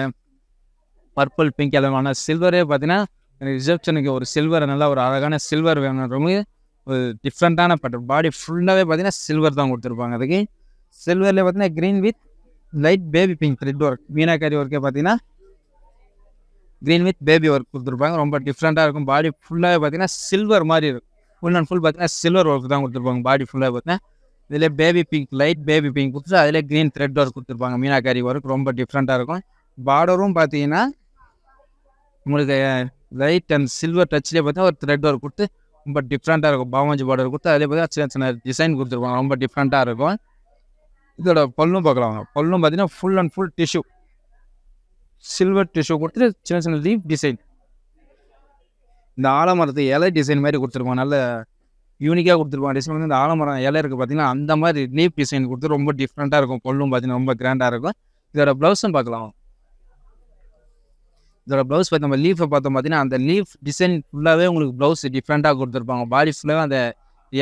பர்பிள் பிங்க் எல்லாம் வேணால். சில்வரே பார்த்தீங்கன்னா எனக்கு ரிசப்ஷனுக்கு ஒரு சில்வர் நல்லா ஒரு அழகான சில்வர் வேணுன்றவங்க ஒரு டிஃப்ரெண்ட்டான பேட்டர்ன். பாடி ஃபுல்லாகவே பார்த்தீங்கன்னா சில்வர் தான் கொடுத்துருப்பாங்க. அதுக்கு சில்வரில் பார்த்தீங்கன்னா green with light baby pink thread work, meenakari ஒர்க்கே பார்த்தீங்கன்னா க்ரீன் வித் பேபி ஒர்க் கொடுத்துருப்பாங்க. ரொம்ப டிஃப்ரெண்ட்டாக இருக்கும். பாடி ஃபுல்லாகவே பார்த்தீங்கன்னா சில்வர் மாதிரி இருக்கும். ஃபுல் அண்ட் ஃபுல் பார்த்தீங்கன்னா சில்வர் ஒர்க் தான் கொடுத்துருப்பாங்க. பாடி ஃபுல்லாக பார்த்தீங்கன்னா இதில் baby pink light baby pink கொடுத்துட்டு அதில் க்ரீன் த்ரெட் ஒர்க் கொடுத்துருப்பாங்க. மீனாக்காரி ஒர்க் ரொம்ப டிஃப்ரெண்ட்டாக இருக்கும். பார்டரும் பார்த்தீங்கன்னா உங்களுக்கு லைட் அண்ட் சில்வர் டச்லேயே பார்த்தீங்கன்னா ஒரு த்ரெட் ஒர்க் கொடுத்து ரொம்ப டிஃப்ரெண்ட்டாக இருக்கும். பாவாஞ்சி பார்டர் கொடுத்து அதிலே பார்த்தீங்கன்னா சின்ன சின்ன டிசைன் கொடுத்துருப்பாங்க. ரொம்ப டிஃப்ரெண்ட்டாக இருக்கும். இதோட பல்லும் பார்க்கலாம். பல்லும் பார்த்தீங்கன்னா full and full tissue, silver tissue கொடுத்துட்டு சின்ன சின்ன லீஃப் டிசைன். இந்த ஆலமரத்து இலை டிசைன் மாதிரி கொடுத்துருப்பாங்க. நல்ல யூனிக்காக கொடுத்துருப்பாங்க. டிசைன் வந்து இந்த ஆலமரம் இலை இருக்குது பார்த்தீங்கன்னா அந்த மாதிரி லீஃப் டிசைன் கொடுத்து ரொம்ப டிஃப்ரெண்ட்டாக இருக்கும். பல்லும் பார்த்தீங்கன்னா ரொம்ப கிராண்டாக இருக்கும். இதோட ப்ளவுஸும் பார்க்கலாம். இதோட ப்ளவுஸ் பார்த்து நம்ம லீஃபை பார்த்தோம் பார்த்தீங்கன்னா அந்த லீஃப் டிசைன் ஃபுல்லாகவே உங்களுக்கு ப்ளவுஸ் டிஃப்ரெண்ட்டாக கொடுத்துருப்பாங்க. பாடி ஃபுல்லாகவே அந்த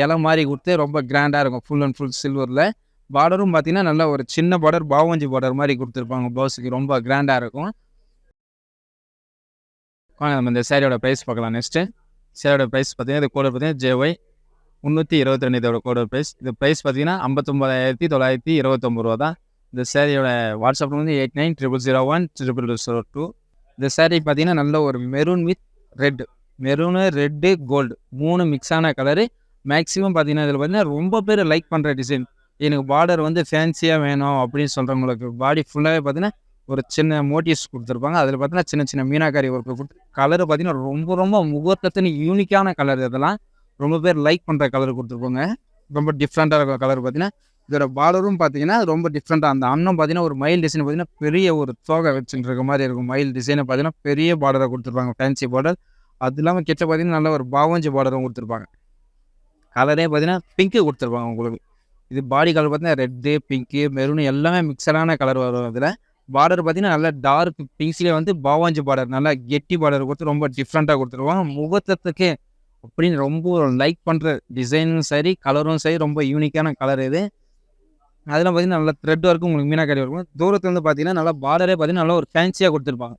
இலை மாதிரி கொடுத்து ரொம்ப கிராண்டாக இருக்கும். ஃபுல் அண்ட் ஃபுல் சில்வரில். பார்டரும் பார்த்தீங்கன்னா நல்லா ஒரு சின்ன பார்டர் பாவஞ்சி பார்டர் மாதிரி கொடுத்துருப்பாங்க. ப்ளவுஸுக்கு ரொம்ப கிராண்டாக இருக்கும். நம்ம இந்த சேரீயோட ப்ரைஸ் பார்க்கலாம். நெக்ஸ்ட்டு சேரீயோட ப்ரைஸ் பார்த்தீங்கன்னா இது கோடு பார்த்தீங்கன்னா JY 322 இதோட கோடு ப்ரைஸ். இது ப்ரைஸ் பார்த்தீங்கன்னா 59,929 ரூபா தான். இந்த சேரீயோட வாட்ஸ்அப்பில் வந்து 8900010002. இந்த சேரீ பார்த்தீங்கன்னா நல்ல ஒரு maroon with red, maroon red gold 3 மிக்ஸான கலரு. மேக்ஸிமம் பார்த்தீங்கன்னா இதில் பார்த்தீங்கன்னா ரொம்ப பேர் லைக் பண்ணுற டிசைன். எனக்கு பார்டர் வந்து ஃபேன்சியாக வேணும் அப்படின்னு சொல்கிறவங்களுக்கு பாடி ஃபுல்லாகவே பார்த்தீங்கன்னா ஒரு சின்ன மோட்டிவ்ஸ் கொடுத்துருப்பாங்க. அதில் பார்த்தீங்கன்னா சின்ன சின்ன மீனாக்காரி ஒர்க்கு கொடுத்து கலரு பார்த்தீங்கன்னா ரொம்ப ரொம்ப முகூர்த்தத்தின் யூனிக்கான கலர். இதெல்லாம் ரொம்ப பேர் லைக் பண்ணுற கலர் கொடுத்துருப்பாங்க. ரொம்ப டிஃப்ரெண்ட்டாக இருக்கிற கலர் பார்த்தீங்கன்னா இதோட பார்டரும் பார்த்தீங்கன்னா ரொம்ப டிஃப்ரெண்ட்டாக. அந்த அன்னம் பார்த்தீங்கன்னா ஒரு மயில் டிசைன் பார்த்தீங்கன்னா பெரிய ஒரு தோகை வச்சுட்டு இருக்க மாதிரி இருக்கும். மயில் டிசைனை பார்த்தீங்கன்னா பெரிய பார்டரை கொடுத்துருப்பாங்க, ஃபேன்சி பார்டர். அது இல்லாமல் கிட்ட பார்த்தீங்கன்னா நல்ல ஒரு பாவஞ்சி பார்டரும் கொடுத்துருப்பாங்க. கலரே பார்த்தீங்கன்னா பிங்க்கு கொடுத்துருப்பாங்க உங்களுக்கு. இது பாடி கலர் பார்த்தீங்கன்னா ரெட்டு பிங்க்கு மெரூனு எல்லாமே மிக்சடான கலர் வரும். இதில் பார்டர் பார்த்தீங்கன்னா நல்லா டார்க் பிங்க்ஸ்லேயே வந்து பாவாஞ்சி பார்டர் நல்லா கெட்டி பார்டர் கொடுத்து ரொம்ப டிஃப்ரெண்ட்டாக கொடுத்துருவாங்க. முகூர்த்தத்துக்கு அப்படின்னு ரொம்ப லைக் பண்ணுற டிசைனும் சரி கலரும் சரி ரொம்ப யூனிக்கான கலர் இது. அதெல்லாம் பார்த்தீங்கன்னா நல்லா த்ரெட் ஒர்க்கும் உங்களுக்கு மீனாக்காரி இருக்கும். தூரத்துலேருந்து பார்த்தீங்கன்னா நல்லா பார்டரே பார்த்தீங்கன்னா நல்லா ஒரு ஃபேன்சியாக கொடுத்துருப்பாங்க.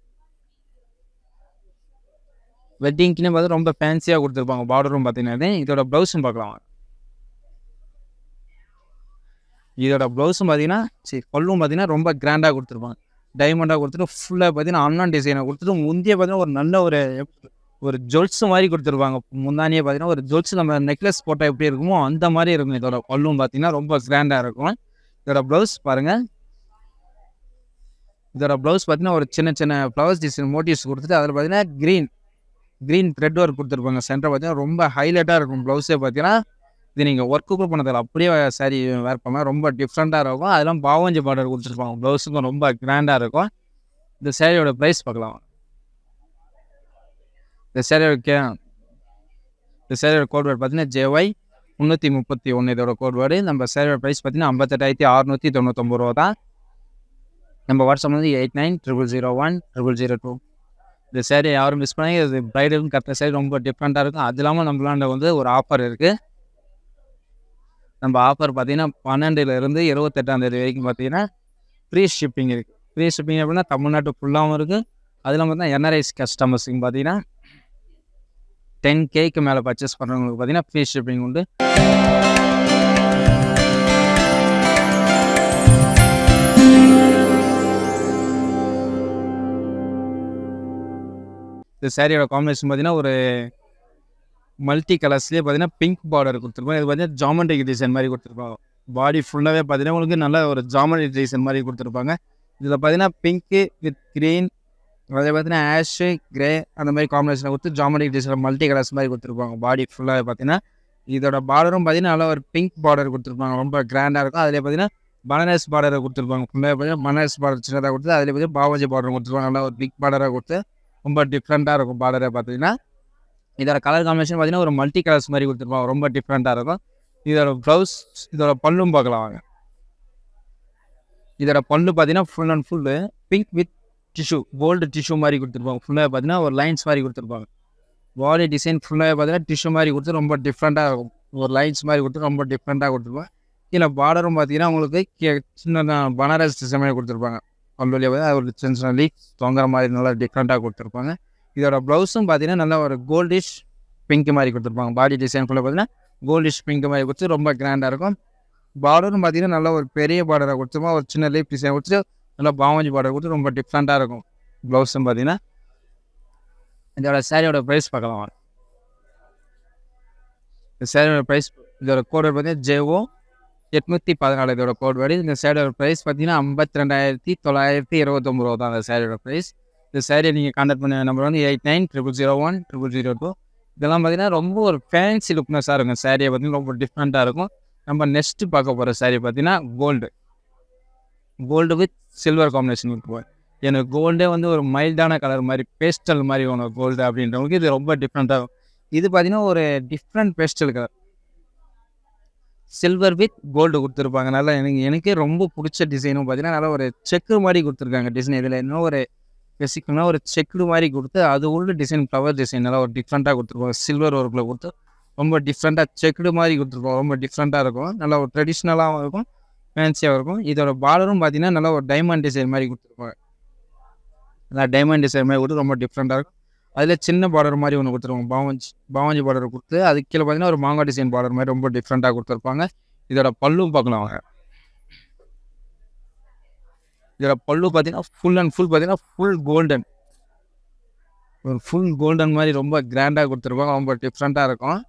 வெட்டிங்க்குன்னு பார்த்து ரொம்ப ஃபேன்சியாக கொடுத்துருப்பாங்க. பார்டரும் பார்த்தீங்கன்னா இதோட ப்ளவுஸும் பார்க்கலாம். இதோட ப்ளவுஸும் பார்த்தீங்கன்னா பல்லும் பார்த்தீங்கன்னா ரொம்ப கிராண்டாக கொடுத்துருப்பாங்க. டைமண்டாக கொடுத்துட்டு ஃபுல்லாக பார்த்தீங்கன்னா அண்ணன் டிசைனை கொடுத்துட்டு முந்தைய பார்த்தீங்கன்னா ஒரு நல்ல ஒரு ஜுவல்ஸ் மாதிரி கொடுத்துருப்பாங்க. முந்தானியே பார்த்தீங்கன்னா ஒரு ஜுவல்ஸ் நம்ம நெக்லஸ் போட்டால் எப்படி இருக்குமோ அந்த மாதிரி இருக்கும். இதோட பல்லும் பார்த்தீங்கன்னா ரொம்ப கிராண்டாக இருக்கும். இதோட ப்ளவுஸ் பாருங்கள். இதோட ப்ளவுஸ் பார்த்தீங்கன்னா ஒரு சின்ன சின்ன ஃப்ளவர்ஸ் டிசைன் மோட்டிவ்ஸ் கொடுத்துட்டு அதில் பார்த்தீங்கன்னா க்ரீன் த்ரெட் ஒர்க் கொடுத்துருப்பாங்க. சென்டர் பார்த்தீங்கன்னா ரொம்ப ஹைலைட்டாக இருக்கும். ப்ளவுஸே பார்த்தீங்கன்னா இது நீங்கள் ஒர்க்கு பண்ணதில்ல அப்படியே சாரி வேர் பண்ணால் ரொம்ப டிஃப்ரெண்ட்டாக இருக்கும். அதெல்லாம் பாவஞ்சி பார்டர் கொடுத்துருப்பாங்க. ப்ளவுஸுக்கும் ரொம்ப கிராண்டாக இருக்கும். இந்த சேரீயோட ப்ரைஸ் பார்க்கலாம். இந்த சேரீயோட கோட் வேர்டு பார்த்தீங்கன்னா JY 331 இதோட கோட் வேர்டு. நம்ம சேரீயோட ப்ரைஸ் பார்த்தீங்கன்னா 58,699 ரூபா தான். நம்ம வாட்ஸ்அப் வந்து 8900010002. இந்த சேரீ யாரும் மிஸ் பண்ணி இது ப்ரைடலும் கரெக்டாக சேரீ ரொம்ப டிஃப்ரெண்ட்டாக இருக்கும். அது இல்லாமல் நம்மளாண்ட வந்து ஒரு ஆஃபர் இருக்குது. நம்ம ஆஃபர் பார்த்தீங்கன்னா 12லேருந்து 28ஆம் தேதி வரைக்கும் பார்த்தீங்கன்னா ஃப்ரீ ஷிப்பிங் இருக்குது. ஃப்ரீ ஷிப்பிங் அப்படின்னா தமிழ்நாட்டு ஃபுல்லாகவும் இருக்குது. அது இல்லாமல் பார்த்தீங்கன்னா NRIs கஸ்டமர்ஸுக்கு பார்த்தீங்கன்னா 10Kக்கு மேலே பர்ச்சேஸ் பண்ணுறவங்களுக்கு பார்த்தீங்கன்னா ஃப்ரீ ஷிப்பிங் உண்டு. இந்த சாரியோட காம்பினேஷன் பார்த்தீங்கன்னா ஒரு மல்டி கலர்ஸ்லேயே பார்த்தீங்கன்னா பிங்க் பார்டர் கொடுத்துருப்பாங்க. இது பார்த்தீங்கன்னா ஜாமெட்ரிக் டிசைன் மாதிரி கொடுத்துருப்பாங்க. பாடி ஃபுல்லாகவே பார்த்தீங்கன்னா உங்களுக்கு நல்ல ஒரு ஜாமெட்ரிக் டிசைன் மாதிரி கொடுத்துருப்பாங்க. இதில் பார்த்தீங்கன்னா பிங்க்கு வித் க்ரீன், அதே பார்த்தீங்கன்னா ஆஷு கிரே அந்த மாதிரி காம்பினேஷனை கொடுத்து ஜாமெட்ரிக் டிசைன் மல்டி கலர்ஸ் மாதிரி கொடுத்துருப்பாங்க. பாடி ஃபுல்லாகவே பார்த்தீங்கன்னா இதோட பார்டரும் பார்த்தீங்கன்னா நல்லா ஒரு பிங்க் பார்டர் கொடுத்துருப்பாங்க. ரொம்ப கிராண்டாக இருக்கும். அதில் பார்த்தீங்கன்னா பனாரஸ் பார்டரை கொடுத்துருப்பாங்க. ஃபுல்லாக பார்த்தீங்கன்னா பனாரஸ் பார்டர் சின்னதாக கொடுத்து அதில் பார்த்தீங்கன்னா பாவாஜி பார்டர் கொடுத்துருப்பாங்க. நல்லா ஒரு பிக் பார்டராக கொடுத்து ரொம்ப டிஃப்ரெண்ட்டாக இருக்கும் பார்டரை பார்த்தீங்கன்னா. இதோட கலர் காம்பினேஷன் பார்த்தீங்கன்னா ஒரு மல்டி கலர்ஸ் மாதிரி கொடுத்துருப்பாங்க. ரொம்ப டிஃப்ரெண்ட்டாக இருக்கும். இதோட ப்ளவுஸ், இதோட பல்லும் பார்க்கலாம் வாங்க. இதோட பல்லு பார்த்தீங்கன்னா full and full pink with tissue, gold tissue மாதிரி கொடுத்துருப்பாங்க. ஃபுல்லாக பார்த்தீங்கன்னா ஒரு லைன்ஸ் மாதிரி கொடுத்துருப்பாங்க. பாடி டிசைன் ஃபுல்லாக பார்த்தீங்கன்னா டிஷ்யூ மாதிரி கொடுத்து ரொம்ப டிஃப்ரெண்ட்டாக இருக்கும். ஒரு லைன்ஸ் மாதிரி கொடுத்து ரொம்ப டிஃப்ரெண்ட்டாக கொடுத்துருப்பாங்க. கீழே பார்டரும் பார்த்தீங்கன்னா உங்களுக்கு சின்ன பனாரஸ் டிசைன் மாதிரி கொடுத்துருப்பாங்க. பல்லுலேயே பார்த்தீங்கன்னா ஒரு சின்ன சின்ன லீக்ஸ் தொங்குற மாதிரி நல்லா டிஃப்ரெண்ட்டாக கொடுத்துருப்பாங்க. இதோட ப்ளவுஸும் பார்த்தீங்கன்னா நல்லா ஒரு கோல்டிஷ் பிங்க் மாதிரி கொடுத்துருப்பாங்க. பாடி டிசைனுக்குள்ளே பார்த்தீங்கன்னா கோல்டிஷ் பிங்க் மாதிரி கொடுத்து ரொம்ப கிராண்டாக இருக்கும். பார்டரும் பார்த்தீங்கன்னா நல்லா ஒரு பெரிய பார்டரை கொடுத்துருப்போம். ஒரு சின்ன லீப் டிசைன் கொடுத்து நல்லா பாவஞ்சி பார்டர் கொடுத்து ரொம்ப டிஃப்ரெண்ட்டாக இருக்கும். ப்ளவுஸும் பார்த்தீங்கன்னா இதோட சாரியோட ப்ரைஸ் பார்க்கலாம். இந்த சாரியோட ப்ரைஸ், இதோட கோட் பார்த்தீங்கன்னா JO 814 இதோட கோட் வேர்டு. இந்த சாரியோட ப்ரைஸ் பார்த்தீங்கன்னா 52,929 ரூபா தான் அந்த சாரியோட ப்ரைஸ். இந்த சாரியை நீங்கள் கான்டாக்ட் பண்ண நம்பர் வந்து 8900010002. இதெல்லாம் பார்த்தீங்கன்னா ரொம்ப ஒரு ஃபேன்சி லுக்னஸாக இருக்கும். சாரியை பார்த்தீங்கன்னா ரொம்ப டிஃப்ரெண்ட்டாக இருக்கும். நம்ம நெக்ஸ்ட்டு பார்க்க போகிற சாரி பார்த்தீங்கன்னா கோல்டு வித் சில்வர் காம்பினேஷன் இருக்கும். எனக்கு கோல்டே வந்து ஒரு மைல்டான கலர் மாதிரி பேஸ்டல் மாதிரி ஒன்று கோல்டு அப்படின்றவங்களுக்கு இது ரொம்ப டிஃப்ரெண்ட்டாக. இது பார்த்தீங்கன்னா ஒரு different pastel colour silver with gold கொடுத்துருப்பாங்க. நல்லா எனக்கே ரொம்ப பிடிச்ச டிசைனும் பார்த்தீங்கன்னா நல்லா ஒரு செக்கு மாதிரி கொடுத்துருக்காங்க டிசைன். இதில் இன்னும் ஒரு பேசிக்கலாக ஒரு செக்குடு மாதிரி கொடுத்து அது உள்ள டிசைன் ஃப்ளவர் டிசைன் நல்லா ஒரு டிஃப்ரெண்ட்டாக கொடுத்துருப்பாங்க. சில்வர் ஒர்க்கில் கொடுத்து ரொம்ப டிஃப்ரெண்ட்டாக செக்குடு மாதிரி கொடுத்துருப்பாங்க. ரொம்ப டிஃப்ரெண்ட்டாக இருக்கும். நல்லா ஒரு ட்ரெடிஷ்னலாகவும் இருக்கும், ஃபேன்சியாகவும் இருக்கும். இதோட பார்டரும் பார்த்தீங்கன்னா நல்லா ஒரு டைமண்ட் டிசைன் மாதிரி கொடுத்துருப்பாங்க. நல்லா டைமண்ட் டிசைன் மாதிரி கொடுத்து ரொம்ப டிஃப்ரெண்ட்டாக இருக்கும். அதில் சின்ன பார்டர் மாதிரி ஒன்று கொடுத்துருவாங்க. பாவஞ்சி பார்டர் கொடுத்து அதுக்கு கீழே பார்த்தீங்கன்னா ஒரு மாங்காய் டிசைன் பார்டர் மாதிரி ரொம்ப டிஃப்ரெண்ட்டாக கொடுத்துருப்பாங்க. இதோட பல்லும் பார்க்கலாம் அவங்க. இதோட பல்லு பார்த்தீங்கன்னா ஃபுல் அண்ட் ஃபுல் பார்த்தீங்கன்னா ஃபுல் கோல்டன், ஒரு ஃபுல் கோல்டன் மாதிரி ரொம்ப கிராண்டாக கொடுத்துருப்பாங்க. ரொம்ப டிஃப்ரெண்ட்டாக இருக்கும்.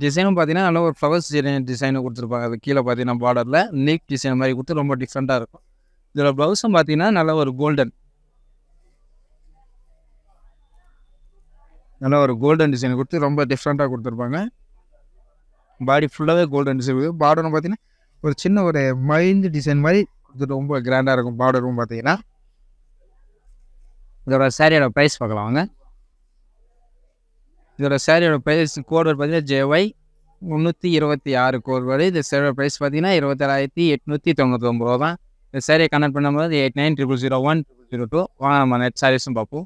டிசைனும் பார்த்தீங்கன்னா நல்லா ஒரு ஃப்ளவர்ஸ் டிசைனும் கொடுத்துருப்பாங்க. அது கீழே பார்த்தீங்கன்னா பார்டரில் லீப் டிசைன் மாதிரி கொடுத்து ரொம்ப டிஃப்ரெண்ட்டாக இருக்கும். இதோட ப்ளவுஸும் பார்த்தீங்கன்னா நல்ல ஒரு கோல்டன், நல்லா ஒரு கோல்டன் டிசைன் கொடுத்து ரொம்ப டிஃப்ரெண்ட்டாக கொடுத்துருப்பாங்க. பாடி ஃபுல்லாகவே கோல்டன் டிசைன். பார்டரும் பார்த்தீங்கன்னா ஒரு சின்ன ஒரு மைல்டு டிசைன் மாதிரி கொடுத்துட்டு ரொம்ப கிராண்டாக இருக்கும். பார்டரும் பார்த்தீங்கன்னா இதோட சாரியோட ப்ரைஸ் பார்க்கலாம் வாங்க. இதோட சாரியோட ப்ரைஸ் கோட் பார்த்தீங்கன்னா JY 326 கோட் வரை. இந்த சாரியோட ப்ரைஸ் பார்த்தீங்கன்னா 27,899 ரூபா தான். இந்த சாரியை கனெக்ட் பண்ணும்போது 8900010002. வாங்க நம்ம நெட் சாரீஸும் பார்ப்போம்.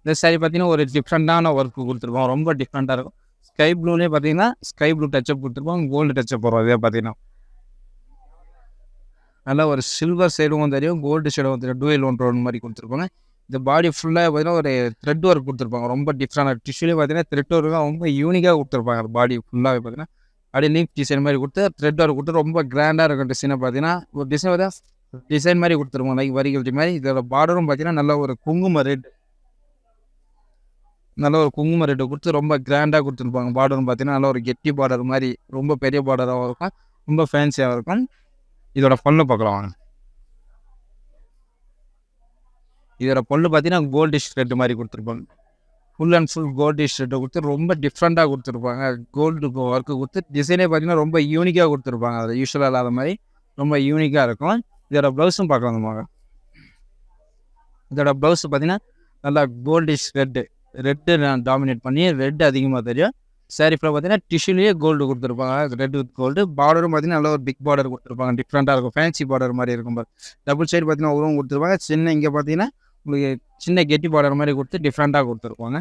இந்த சாரி பார்த்தீங்கன்னா ஒரு டிஃப்ரெண்ட்டான ஒர்க்கு கொடுத்துருப்போம். ரொம்ப டிஃப்ரெண்ட்டாக இருக்கும். ஸ்கை ப்ளூலேயே பார்த்தீங்கன்னா ஸ்கை ப்ளூ டச்சப் கொடுத்துருப்போம். கோல்டு டச்சப் போடுறோம். இதே பார்த்தீங்கன்னா நல்லா ஒரு சில்வர் சைடும் தெரியும், கோல்டு ஷேடும் தெரியும். டூயல் ஒன் மாதிரி கொடுத்துருப்பாங்க. இந்த பாடி ஃபுல்லாக பார்த்தீங்கன்னா ஒரு த்ரெட் ஒர்க் கொடுத்துருப்பாங்க. ரொம்ப டிஃப்ரெண்டாக டிஷ்யூலேயே பார்த்தீங்கன்னா த்ரெட் ஒர்க்கு ரொம்ப யூனிக்காக கொடுத்துருப்பாங்க. அந்த பாடி ஃபுல்லாகவே பார்த்தீங்கன்னா அப்படியே லீப் டிசைன் மாதிரி கொடுத்து த்ரெட் ஒர்க் கொடுத்து ரொம்ப கிராண்டாக இருக்கும். டிசைனை பார்த்தீங்கன்னா ஒரு டிசைன் பார்த்தீங்கன்னா டிசைன் மாதிரி கொடுத்துருப்பாங்க, லைக் வரிகள் மாதிரி. இதோட பார்டரும் பார்த்தீங்கன்னா நல்ல ஒரு குங்கும ரெட், நல்ல ஒரு குங்கும ரெட்டை கொடுத்து ரொம்ப கிராண்டாக கொடுத்துருப்பாங்க. பார்டரும் பார்த்தீங்கன்னா நல்ல ஒரு கெட்டி பார்டர் மாதிரி ரொம்ப பெரிய பார்டராகவும் இருக்கும், ரொம்ப ஃபேன்சியாகவும் இருக்கும். இதோட பல்லு பார்க்கலாம் வாங்க. இதோட பல்லு பார்த்தீங்கன்னா கோல்டிஷ் ரெட் மாதிரி கொடுத்துருப்பாங்க. ஃபுல் அண்ட் ஃபுல் கோல்டிஷ் ரெட்டை கொடுத்து ரொம்ப டிஃப்ரெண்ட்டாக கொடுத்துருப்பாங்க. கோல்டு ஒர்க்கு கொடுத்து டிசைனே பார்த்தீங்கன்னா ரொம்ப யூனிக்காக கொடுத்துருப்பாங்க. அது யூஸ்வலாக இல்லாத மாதிரி ரொம்ப யூனிக்காக இருக்கும். இதோட ப்ளவுஸும் பார்க்கலாம் வாங்க. இதோட ப்ளவுஸ் பார்த்தீங்கன்னா நல்லா கோல்டிஷ் ரெட்டு டாமினேட் பண்ணி ரெட் அதிகமாக தெரியும். சாரி ஃபுல்லாக பார்த்தீங்கன்னா டிஷ்யூலேயே கோல்டு கொடுத்துருப்பாங்க. Red with gold. பார்டரும் பார்த்தீங்கன்னா நல்ல ஒரு பிக் பார்டர் கொடுத்துருப்பாங்க. டிஃப்ரெண்ட்டாக இருக்கும், ஃபேன்சி பார்டர் மாதிரி இருக்கும். டபுள் சைடு பார்த்தீங்கன்னா உருவம் கொடுத்துருப்பாங்க. சின்ன இங்கே பார்த்தீங்கன்னா உங்களுக்கு சின்ன கெட்டி பார்டர் மாதிரி கொடுத்து டிஃப்ரெண்ட்டாக கொடுத்துருப்பாங்க.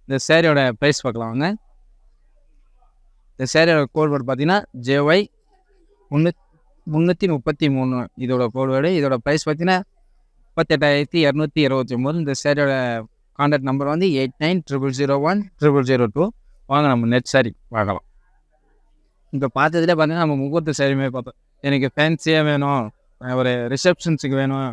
இந்த சாரியோட ப்ரைஸ் பார்க்கலாம் வாங்க. இந்த சாரியோட கோட் வேர்டு பார்த்தீங்கன்னா JY 333 இதோட கோட் வேர்டு. இதோட ப்ரைஸ் பார்த்தீங்கன்னா 38,229. இந்த சாரியோட கான்டாக்ட் நம்பர் வந்து 8900010002. வாங்க நம்ம நெட் சாரி பார்க்கலாம். இப்போ பார்த்ததுலேயே பார்த்தீங்கன்னா நம்ம முகூர்த்த சாரியுமே பார்த்தோம். எனக்கு ஃபேன்சியாக வேணும், ஒரு ரிசப்ஷன்ஸுக்கு வேணும்,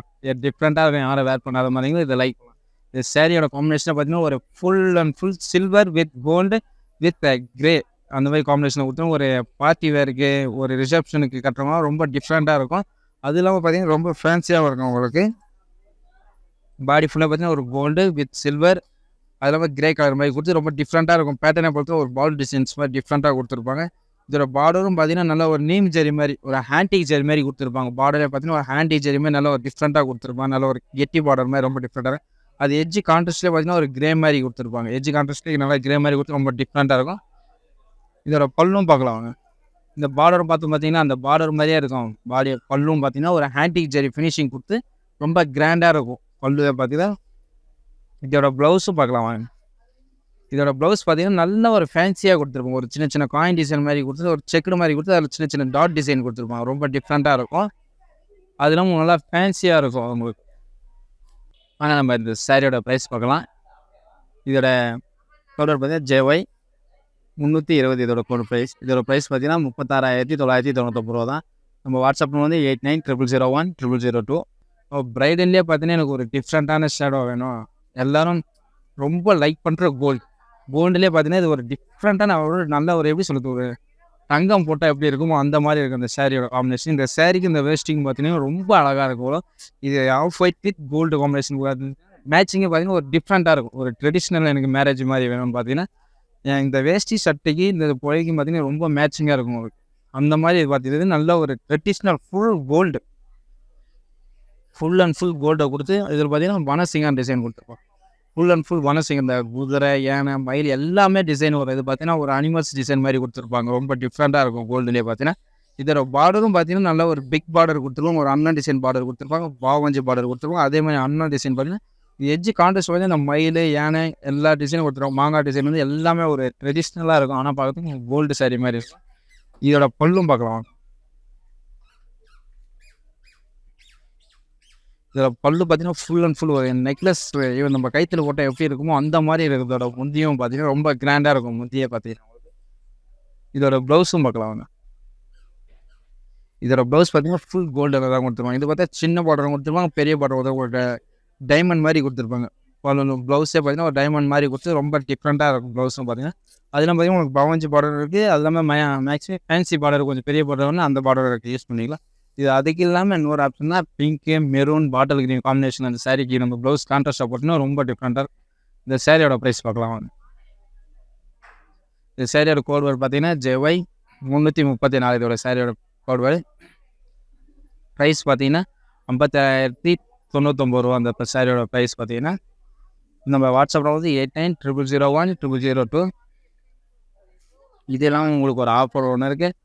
டிஃப்ரெண்ட்டாக இருக்கும், யாரை வேர் பண்ணாத மாதிரிங்களும் இதை லைக் பண்ணலாம். இந்த சேரீயோட காம்பினேஷனை பார்த்தீங்கன்னா ஒரு full and full silver with gold with grey அந்த மாதிரி காம்பினேஷனில் கொடுத்தோம். ஒரு பார்ட்டி வேருக்கு ஒரு ரிசப்ஷனுக்கு கட்டுறவங்க ரொம்ப டிஃப்ரெண்ட்டாக இருக்கும். அது இல்லாமல் பார்த்தீங்கன்னா ரொம்ப ஃபேன்சியாகவும் இருக்கும் உங்களுக்கு. பாடி ஃபுல்லாக பார்த்தீங்கன்னா ஒரு கோல்டு வித் சில்வர் அது இல்லாமல் கிரே கலர் மாதிரி கொடுத்து ரொம்ப டிஃப்ரெண்ட்டாக இருக்கும். பேட்டர்னை பொறுத்து ஒரு பால் டிசைன்ஸ் மாதிரி டிஃப்ரெண்ட்டாக கொடுத்துருப்பாங்க. இதோட பார்டரும் பார்த்தீங்கன்னா நல்லா ஒரு நீம் ஜெரி மாதிரி ஒரு ஹேண்டிக் ஜெரி மாதிரி கொடுத்துருப்பாங்க. பார்டரே பார்த்தீங்கன்னா ஒரு ஹேண்டிக் ஜெரி மாதிரி நல்லா ஒரு டிஃப்ரெண்ட்டாக கொடுத்துருப்பாங்க. நல்ல ஒரு கெட்டி பார்டர் மாதிரி ரொம்ப டிஃப்ரெண்ட்டாக. அது எட்ஜ் கான்ட்ராஸ்ட்லேயே பார்த்தீங்கன்னா ஒரு கிரே மாதிரி கொடுத்துருப்பாங்க. எட்ஜ் கான்ட்ராஸ்ட்லேயே நல்லா கிரே மாதிரி கொடுத்து ரொம்ப டிஃப்ரெண்ட்டாக இருக்கும். இதோட பல்லும் பார்க்கலாம் வாங்க. இந்த பார்டர் பார்த்தீங்கன்னா அந்த பார்டர் மாதிரியே இருக்கும். பாடி பல்லும் பார்த்தீங்கன்னா ஒரு ஹேண்டிக் ஜெரி ஃபினிஷிங் கொடுத்து ரொம்ப கிராண்டாக இருக்கும். பல்லுவை பார்த்தீங்கன்னா இதோட ப்ளவுஸும் பார்க்கலாம் வாங்க. இதோட ப்ளவுஸ் பார்த்தீங்கன்னா நல்ல ஒரு ஃபேன்சியாக கொடுத்துருப்போம். ஒரு சின்ன சின்ன காயின் டிசைன் மாதிரி கொடுத்து ஒரு செக்குடு மாதிரி கொடுத்து அதில் சின்ன சின்ன டாட் டிசைன் கொடுத்துருப்பாங்க. ரொம்ப டிஃப்ரெண்ட்டாக இருக்கும். அது இல்லாமல் நல்லா ஃபேன்சியாக இருக்கும் உங்களுக்கு. ஆனால் நம்ம இந்த சாரியோட ப்ரைஸ் பார்க்கலாம். இதோட கோடர் பார்த்தீங்கன்னா JY 320 இதோட கோட் ப்ரைஸ். இதோட ப்ரைஸ் பார்த்தீங்கன்னா 36,999 தான். நம்ம வாட்ஸ்அப்பில் வந்து 8900010002. ப்ரைடல்லே பார்த்தீங்கன்னா எனக்கு ஒரு டிஃப்ரெண்ட்டான ஷேடோ வேணும். எல்லோரும் ரொம்ப லைக் பண்ணுற கோல்டுலேயே பார்த்தீங்கன்னா இது ஒரு டிஃப்ரெண்ட்டான ஒரு நல்ல ஒரு எப்படி சொல்கிறது ஒரு தங்கம் போட்டால் எப்படி இருக்குமோ அந்த மாதிரி இருக்கும் இந்த சாரியோட காம்பினேஷன். இந்த சாரிக்கு இந்த வேஸ்டிங் பார்த்தீங்கன்னா ரொம்ப அழகாக இருக்கும். இது off white with gold combination மேட்சிங்கே பார்த்தீங்கன்னா ஒரு டிஃப்ரெண்ட்டாக இருக்கும். ஒரு ட்ரெடிஷ்னல் எனக்கு மேரேஜ் மாதிரி வேணும்னு பார்த்தீங்கன்னா இந்த வேஷ்டி சட்டைக்கு இந்த புழைக்கு பார்த்தீங்கன்னா ரொம்ப மேட்சிங்காக இருக்கும் உங்களுக்கு. அந்த மாதிரி பார்த்தீங்கன்னா நல்ல ஒரு ட்ரெடிஷ்னல் ஃபுல் அண்ட் ஃபுல் கோல்டை கொடுத்து இதில் பார்த்தீங்கன்னா வனசிங்கான் டிசைன் கொடுத்துருப்போம். ஃபுல் அண்ட் ஃபுல் வனசிங் இந்த குதிரை யானை மயில் எல்லாமே டிசைன் வரும். இது பார்த்தீங்கன்னா ஒரு அனிமல்ஸ் டிசைன் மாதிரி கொடுத்துருப்பாங்க. ரொம்ப டிஃப்ரெண்ட்டாக இருக்கும் கோல்டுலேயே பார்த்தீங்கன்னா. இதோட பார்டரும் பார்த்தீங்கன்னா நல்ல ஒரு பிக் பார்டர் கொடுத்துருவோம். ஒரு அண்ணன் டிசைன் பார்டர் கொடுத்துருப்பாங்க. பாவஞ்சி பார்டர் கொடுத்துருவோம். அதே மாதிரி அண்ணன் டிசைன் பார்த்தீங்கன்னா எட்ஜ் கான்ட்ராஸ்ட் வந்து இந்த மயில் யானை எல்லா டிசைனும் கொடுத்துருவோம். மாங்காய் டிசைன் வந்து எல்லாமே ஒரு ட்ரெடிஷ்னலாக இருக்கும். ஆனால் பார்க்கறதுக்கு கோல்டு சாரி மாதிரி இருக்கும். இதோட பல்லும் பார்க்கலாம். இதில் பல்லு பார்த்தீங்கன்னா ஃபுல் அண்ட் ஃபுல் ஒரு நெக்லஸ் ஈவன் நம்ம கைத்தில் போட்டால் எப்படி இருக்குமோ அந்த மாதிரி இருக்கிறதோட முந்தியும் பார்த்தீங்கன்னா ரொம்ப கிராண்டாக இருக்கும். முந்தியே பார்த்தீங்கன்னா இதோட ப்ளவுஸும் பார்க்கலாம் வாங்க. இதோட ப்ளவுஸ் பார்த்தீங்கன்னா ஃபுல் கோல்டில் தான் கொடுத்துருவாங்க. இது பார்த்தா சின்ன பார்டர் கொடுத்துருப்பாங்க, பெரிய பார்டர் ஒரு டைமண்ட் மாதிரி கொடுத்துருப்பாங்க. ப்ளவுஸே பார்த்தீங்கன்னா ஒரு டைமண்ட் மாதிரி கொடுத்து ரொம்ப டிஃப்ரெண்ட்டாக இருக்கும். ப்ளவுஸும் பார்த்தீங்கன்னா அதெல்லாம் பார்த்தீங்கன்னா உங்களுக்கு பவஞ்சி பார்டர் இருக்குது. அது இல்லாமல் மேக்ஸிமம் ஃபேன்சி பார்டர் கொஞ்சம் பெரிய பார்டர் வந்து அந்த பார்டர் யூஸ் பண்ணிக்கலாம். இது அதுக்கு இல்லாமல் இன்னொரு ஆப்ஷன் தான் pink maroon bottle green combination அந்த சாரிக்கு நம்ம ப்ளவுஸ் கான்ட்ராஸ்டாக போட்டோம்னா ரொம்ப டிஃப்ரெண்ட்டாக. இந்த சாரியோட ப்ரைஸ் பார்க்கலாம் வாங்க. இந்த சாரியோட கோட் வேர்டு பார்த்தீங்கன்னா JY 334 இதோட சாரியோட கோட் வேர்டு. ப்ரைஸ் பார்த்தீங்கன்னா 50,099 ரூபா. அந்த சாரியோட ப்ரைஸ் பார்த்தீங்கன்னா நம்ம வாட்ஸ்அப்பில் வந்து 8900010002. இதெல்லாம் உங்களுக்கு ஒரு ஆஃபர் ஒன்று இருக்குது.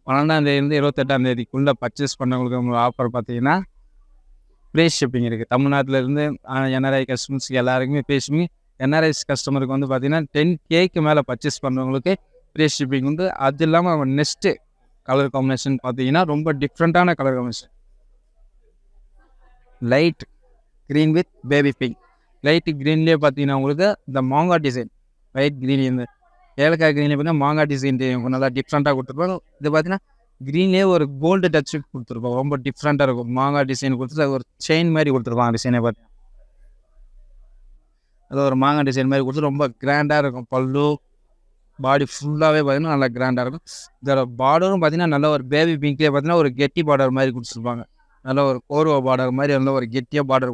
12ஆம் தேதியிலேருந்து 28ஆம் தேதிக்குள்ளே பர்ச்சேஸ் பண்ணவங்களுக்கு உங்களுக்கு ஆஃபர் பார்த்தீங்கன்னா ஃப்ரீ ஷிப்பிங் இருக்குது. தமிழ்நாட்டிலேருந்து NRI கஸ்டமர்ஸ்க்கு எல்லாருக்குமே ஃப்ரீ ஷிப்பிங். NRIஸ் கஸ்டமருக்கு வந்து பார்த்தீங்கன்னா 10Kக்கு மேலே பர்ச்சேஸ் பண்ணுறவங்களுக்கு ஃப்ரீ ஷிப்பிங் உண்டு. அது இல்லாமல் நெக்ஸ்ட்டு கலர் காம்பினேஷன் பார்த்தீங்கன்னா ரொம்ப டிஃப்ரெண்ட்டான colour combination. Light green with baby pink. Light க்ரீன்லேயே பார்த்தீங்கன்னா உங்களுக்கு இந்த மாங்காய் டிசைன் லைட் க்ரீன் இந்த ஏலக்காய் க்ரீன்லேயே பார்த்தீங்கன்னா மாங்காய் டிசைன் நல்லா டிஃப்ரெண்ட்டாக கொடுத்துருப்பாங்க. இது பார்த்தீங்கன்னா க்ரீன்லேயே ஒரு கோல்டு டச்சு கொடுத்துருப்பாங்க. ரொம்ப டிஃப்ரெண்ட்டாக இருக்கும். மாங்காய் டிசைன் கொடுத்துட்டு அது ஒரு செயின் மாதிரி கொடுத்துருப்பாங்க. டிசைனை பார்த்தீங்கன்னா அது ஒரு மாங்காய் டிசைன் மாதிரி கொடுத்து ரொம்ப கிராண்டாக இருக்கும். பல்லு பாடி ஃபுல்லாகவே பார்த்தீங்கன்னா நல்லா கிராண்டாக இருக்கும். இதோட பார்டரும் பார்த்தீங்கன்னா நல்ல ஒரு பேபி பிங்க்லேயே பார்த்தீங்கன்னா ஒரு கெட்டி பார்டர் மாதிரி கொடுத்துருப்பாங்க. நல்ல ஒரு கோர்வா பார்டர் மாதிரி நல்ல ஒரு கெட்டியாக பார்டர்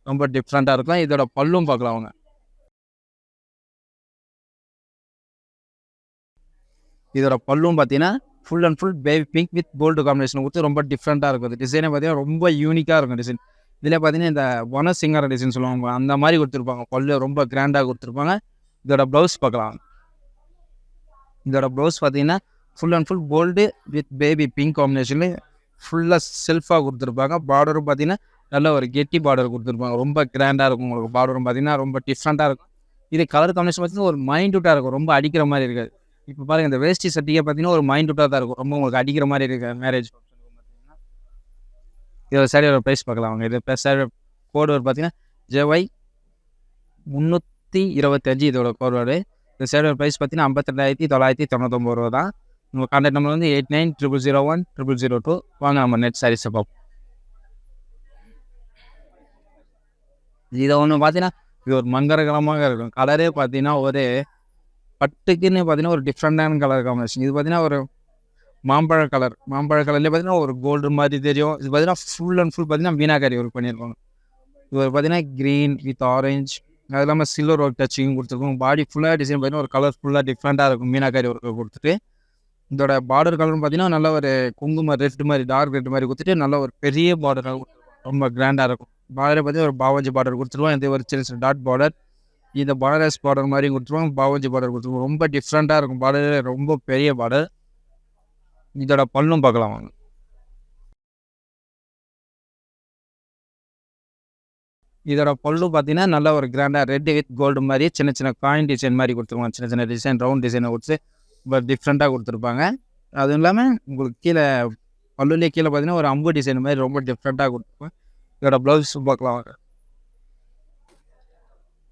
ரொம்ப டிஃப்ரெண்ட்டாக இருக்கும். இதோட பல்லும் பார்க்கலாம் அவங்க. இதோட பல்லும் பார்த்தீங்கன்னா full and full baby pink with gold combination கொடுத்து ரொம்ப டிஃப்ரெண்ட்டாக இருக்கும். டிசைனே பார்த்தீங்கன்னா ரொம்ப யூனிக்காக இருக்கும் டிசைன். இதில் பார்த்தீங்கன்னா இந்த வனசிங்கர் டிசைன் சொல்லுவாங்க அந்த மாதிரி கொடுத்துருப்பாங்க. பல்லு ரொம்ப கிராண்டாக கொடுத்துருப்பாங்க. இதோட ப்ளவுஸ் பார்க்கலாம். இதோட ப்ளவுஸ் பார்த்தீங்கன்னா full and full gold with baby pink காம்பினேஷனில் ஃபுல்லாக செல்ஃபாக கொடுத்துருப்பாங்க. பார்டரும் பார்த்தீங்கன்னா நல்ல ஒரு கெட்டி பார்டர் கொடுத்துருப்பாங்க. ரொம்ப கிராண்டாக இருக்கும். உங்களுக்கு பார்டரும் பார்த்தீங்கன்னா ரொம்ப டிஃப்ரெண்ட்டாக இருக்கும். இது கலர் காம்பினேஷன் பார்த்தீங்கன்னா ஒரு மைண்ட்யூட்டாக இருக்கும். ரொம்ப அடிக்கிற மாதிரி இருக்காது. இப்போ பாருங்கள் இந்த வேஷ்டி சட்டியை பார்த்தீங்கன்னா ஒரு மைண்ட்யூட்டாக தான் இருக்கும். ரொம்ப உங்களுக்கு அடிக்கிற மாதிரி இருக்கு மேரேஜ் பார்த்தீங்கன்னா. இதோட சாரியோட ப்ரைஸ் பார்க்கலாம் அவங்க. இது சாரியோட கோட் வேர்டு பார்த்தீங்கன்னா JY 325 இதோட கோட் வேர்டு. இந்த சாரியோட ப்ரைஸ் பார்த்தீங்கன்னா 52,999 ரூபா தான். உங்கள் கான்டாக்ட் நம்பர் வந்து 8900010002. வாங்க நம்ம நெட் சாரீஸை பார்ப்போம். இதை ஒன்று பார்த்தீங்கன்னா இது ஒரு மங்கரகரமாக இருக்கும். கலரே பார்த்தீங்கன்னா ஒரு பட்டுக்குன்னு பார்த்தீங்கன்னா ஒரு டிஃப்ரெண்டான கலர் காம்பினேஷன். இது பார்த்தீங்கன்னா ஒரு மாம்பழ கலர்லேயே பார்த்தீங்கன்னா ஒரு கோல்டு மாதிரி தெரியும். இது பார்த்தீங்கன்னா ஃபுல் அண்ட் ஃபுல் பார்த்தீங்கன்னா மீனாக்காரி ஒர்க் பண்ணியிருப்பாங்க. இது பார்த்தீங்கன்னா க்ரீன் வித் ஆரஞ்ச், அது இல்லாமல் சில்வர் ஒர்க் டச்சிங் கொடுத்துருக்கோம். பாடி ஃபுல்லாக டிசைன் பார்த்தீங்கன்னா ஒரு கலர்ஃபுல்லாக டிஃப்ரெண்ட்டாக இருக்கும். மீனாக்காரி ஒர்க்கை கொடுத்துட்டு இதோட பார்டர் கலர்னு பார்த்தீங்கன்னா நல்ல ஒரு குங்கும ரெட் மாதிரி, டார்க் ரெட் மாதிரி கொடுத்துட்டு நல்ல ஒரு பெரிய பார்டராக ரொம்ப கிராண்டாக இருக்கும். பார்டரை பார்த்தீங்கன்னா ஒரு பாவஞ்சி பார்டர் கொடுத்துருவோம். இது ஒரு சின்ன சின்ன டாட் பார்டர், இந்த பார்டர்ஸ் பார்டர் மாதிரி கொடுத்துருவோம். பாவஞ்சி பார்டர் கொடுத்துருவோம். ரொம்ப டிஃப்ரெண்ட்டாக இருக்கும். பார்டர் ரொம்ப பெரிய பார்டர். இதோட பல்லும் பார்க்கலாம் வாங்க. இதோட பல்லு பார்த்தீங்கன்னா நல்ல ஒரு கிராண்டாக ரெட் வித் கோல்டு மாதிரி சின்ன சின்ன காயின் டிசைன் மாதிரி கொடுத்துருவாங்க. சின்ன சின்ன டிசைன் ரவுண்ட் டிசைனை கொடுத்து ரொம்ப டிஃப்ரெண்ட்டாக கொடுத்துருப்பாங்க. அதுவும் இல்லாமல் உங்களுக்கு கீழே பல்லுலேயே கீழே பார்த்தீங்கன்னா ஒரு அம்பு டிசைன் மாதிரி ரொம்ப டிஃப்ரெண்ட்டாக கொடுத்துருப்பாங்க. இதோட ப்ளவுஸ் பார்க்கலாம் வாங்க.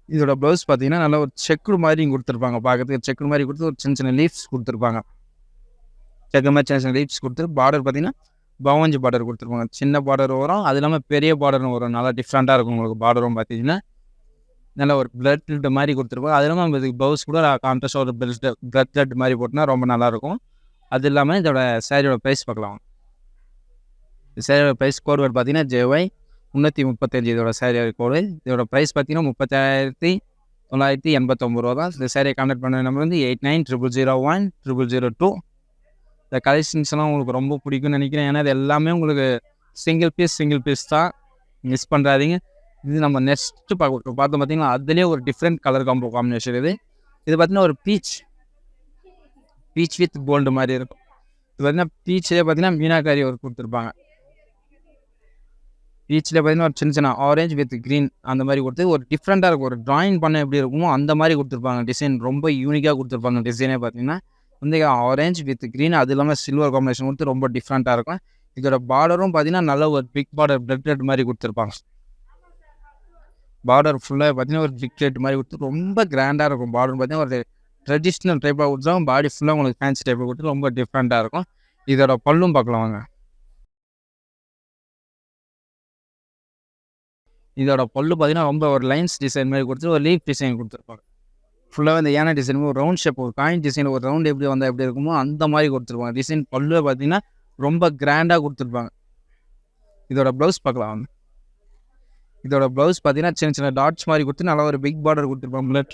இதோட ப்ளவுஸ் பார்த்தீங்கன்னா நல்ல ஒரு செக்குடு மாதிரி கொடுத்துருப்பாங்க. பார்க்கறதுக்கு செக்குடு மாதிரி கொடுத்து ஒரு சின்ன சின்ன லீவ்ஸ் கொடுத்துருப்பாங்க. செக்கு மாதிரி சின்ன சின்ன லீவ்ஸ் கொடுத்து பார்டர் பார்த்தீங்கன்னா பவஞ்சி பார்டர் கொடுத்துருப்பாங்க. சின்ன பார்டர் வரும், அது இல்லாமல் பெரிய பார்டர்னு வரும். நல்லா டிஃப்ரெண்ட்டாக இருக்கும் உங்களுக்கு பார்டரும் பார்த்தீங்கன்னா. நல்ல ஒரு பிளட் மாதிரி கொடுத்துருப்பாங்க. அது இல்லாமல் இதுக்கு ப்ளவுஸ் கூட கான்ட்ராஸ்டாக ஒரு பிளட் மாதிரி போட்டுனா ரொம்ப நல்லாயிருக்கும். அது இல்லாமல் இதோட சேரீயோட ப்ரைஸ் பார்க்கலாம். சேரீயோட ப்ரைஸ் கோட் வேர்டு பார்த்தீங்கன்னா JY 335 இதோட சேரீ கோடு. இதோட ப்ரைஸ் பார்த்தீங்கன்னா 37,989 ரூபா தான். இந்த சேரீயை கான்டாக்ட் பண்ண நம்பர் வந்து 8900010002. இந்த கலெக்ஷன்ஸ்லாம் உங்களுக்கு ரொம்ப பிடிக்கும்னு நினைக்கிறேன். ஏன்னா இது எல்லாமே உங்களுக்கு சிங்கிள் பீஸ் தான், மிஸ் பண்ணுறாதீங்க. இது நம்ம நெக்ஸ்ட்டு பார்த்தோம் பார்த்தீங்கன்னா அதுலேயே ஒரு டிஃப்ரெண்ட் கலர் காம்பினேஷன் இது. இது பார்த்தீங்கன்னா ஒரு பீச் வித் கோல்டு மாதிரி இருக்கும். இது பார்த்தீங்கன்னா பீச்சிலே பார்த்தீங்கன்னா மீனாக்காரி ஒரு கொடுத்துருப்பாங்க. பீச்சில் பார்த்தீங்கன்னா ஒரு சின்ன சின்ன ஆரஞ்ச் வித் க்ரீன் அந்த மாதிரி கொடுத்து ஒரு டிஃப்ரெண்ட்டாக இருக்கும். ஒரு ட்ராயிங் பண்ண எப்படி இருக்குமோ அந்த மாதிரி கொடுத்துருப்பாங்க. டிசைன் ரொம்ப யூனிக்காக கொடுத்துருப்பாங்க. டிசைனே பார்த்தீங்கன்னா வந்து ஆரஞ்ச் வித் க்ரீன், அது இல்லாமல் சில்வர் காம்பினேஷன் கொடுத்து ரொம்ப டிஃப்ரெண்ட்டாக இருக்கும். இதோட பார்டரும் பார்த்தீங்கன்னா நல்ல ஒரு பிக் பார்டர் பிளட் ரெட் மாதிரி கொடுத்துருப்பாங்க. பார்டர் ஃபுல்லாக பார்த்தீங்கன்னா ஒரு பிக் ரெட் மாதிரி கொடுத்து ரொம்ப கிராண்டாக இருக்கும். பார்டர் பார்த்தீங்கன்னா ஒரு ட்ரெடிஷ்னல் டைப்பாக கொடுத்துருவாங்க. பாடி ஃபுல்லாக உங்களுக்கு ஃபேன்சி டைப்பாக கொடுத்து ரொம்ப டிஃப்ரெண்ட்டாக இருக்கும். இதோட பல்லும் பார்க்கலாம் வாங்க. இதோட பல்லு பார்த்தீங்கன்னா ரொம்ப ஒரு லைன்ஸ் டிசைன் மாதிரி கொடுத்து ஒரு லீஃப் டிசைன் கொடுத்துருப்பாங்க. ஃபுல்லாக இந்த யானை டிசைன் ஒரு ரவுண்ட் ஷேப், ஒரு காயின் டிசைன், ஒரு ரவுண்ட் எப்படி வந்தால் எப்படி இருக்குமோ அந்த மாதிரி கொடுத்துருப்பாங்க. டிசைன் பல்லுவை பார்த்தீங்கன்னா ரொம்ப கிராண்டாக கொடுத்துருப்பாங்க. இதோட ப்ளவுஸ் பார்க்கலாம் வாங்க. இதோட ப்ளவுஸ் பார்த்தீங்கன்னா சின்ன சின்ன டாட்ஸ் மாதிரி கொடுத்து நல்லா ஒரு பிக் பார்டர் கொடுத்துருப்பாங்க. பிளட்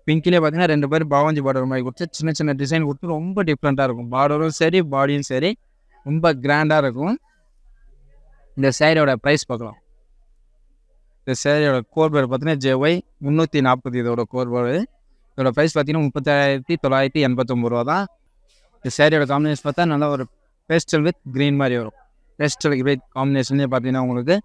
பிங்க்லேயே பார்த்தீங்கன்னா 2 பேர் பாவஞ்சி பார்டர் மாதிரி கொடுத்து சின்ன சின்ன டிசைன் கொடுத்து ரொம்ப டிஃப்ரெண்ட்டாக இருக்கும். பார்டரும் சரி பாடியும் சரி ரொம்ப கிராண்டாக இருக்கும். இந்த சேரீயோட ப்ரைஸ் பார்க்கலாம். இந்த சேரீயோட கோட் வேர்டு பார்த்தீங்கன்னா JY 340 இதோட கோட் வேர்டு. இதோட ப்ரைஸ் பார்த்தீங்கன்னா 37,989 ரூபா தான். இந்த சேரீயோட காம்பினேஷன் பார்த்தா நல்லா ஒரு பேஸ்டல் வித் க்ரீன் மாதிரி வரும். பேஸ்டல் வித் காம்பினேஷன்லேயே பார்த்தீங்கன்னா உங்களுக்கு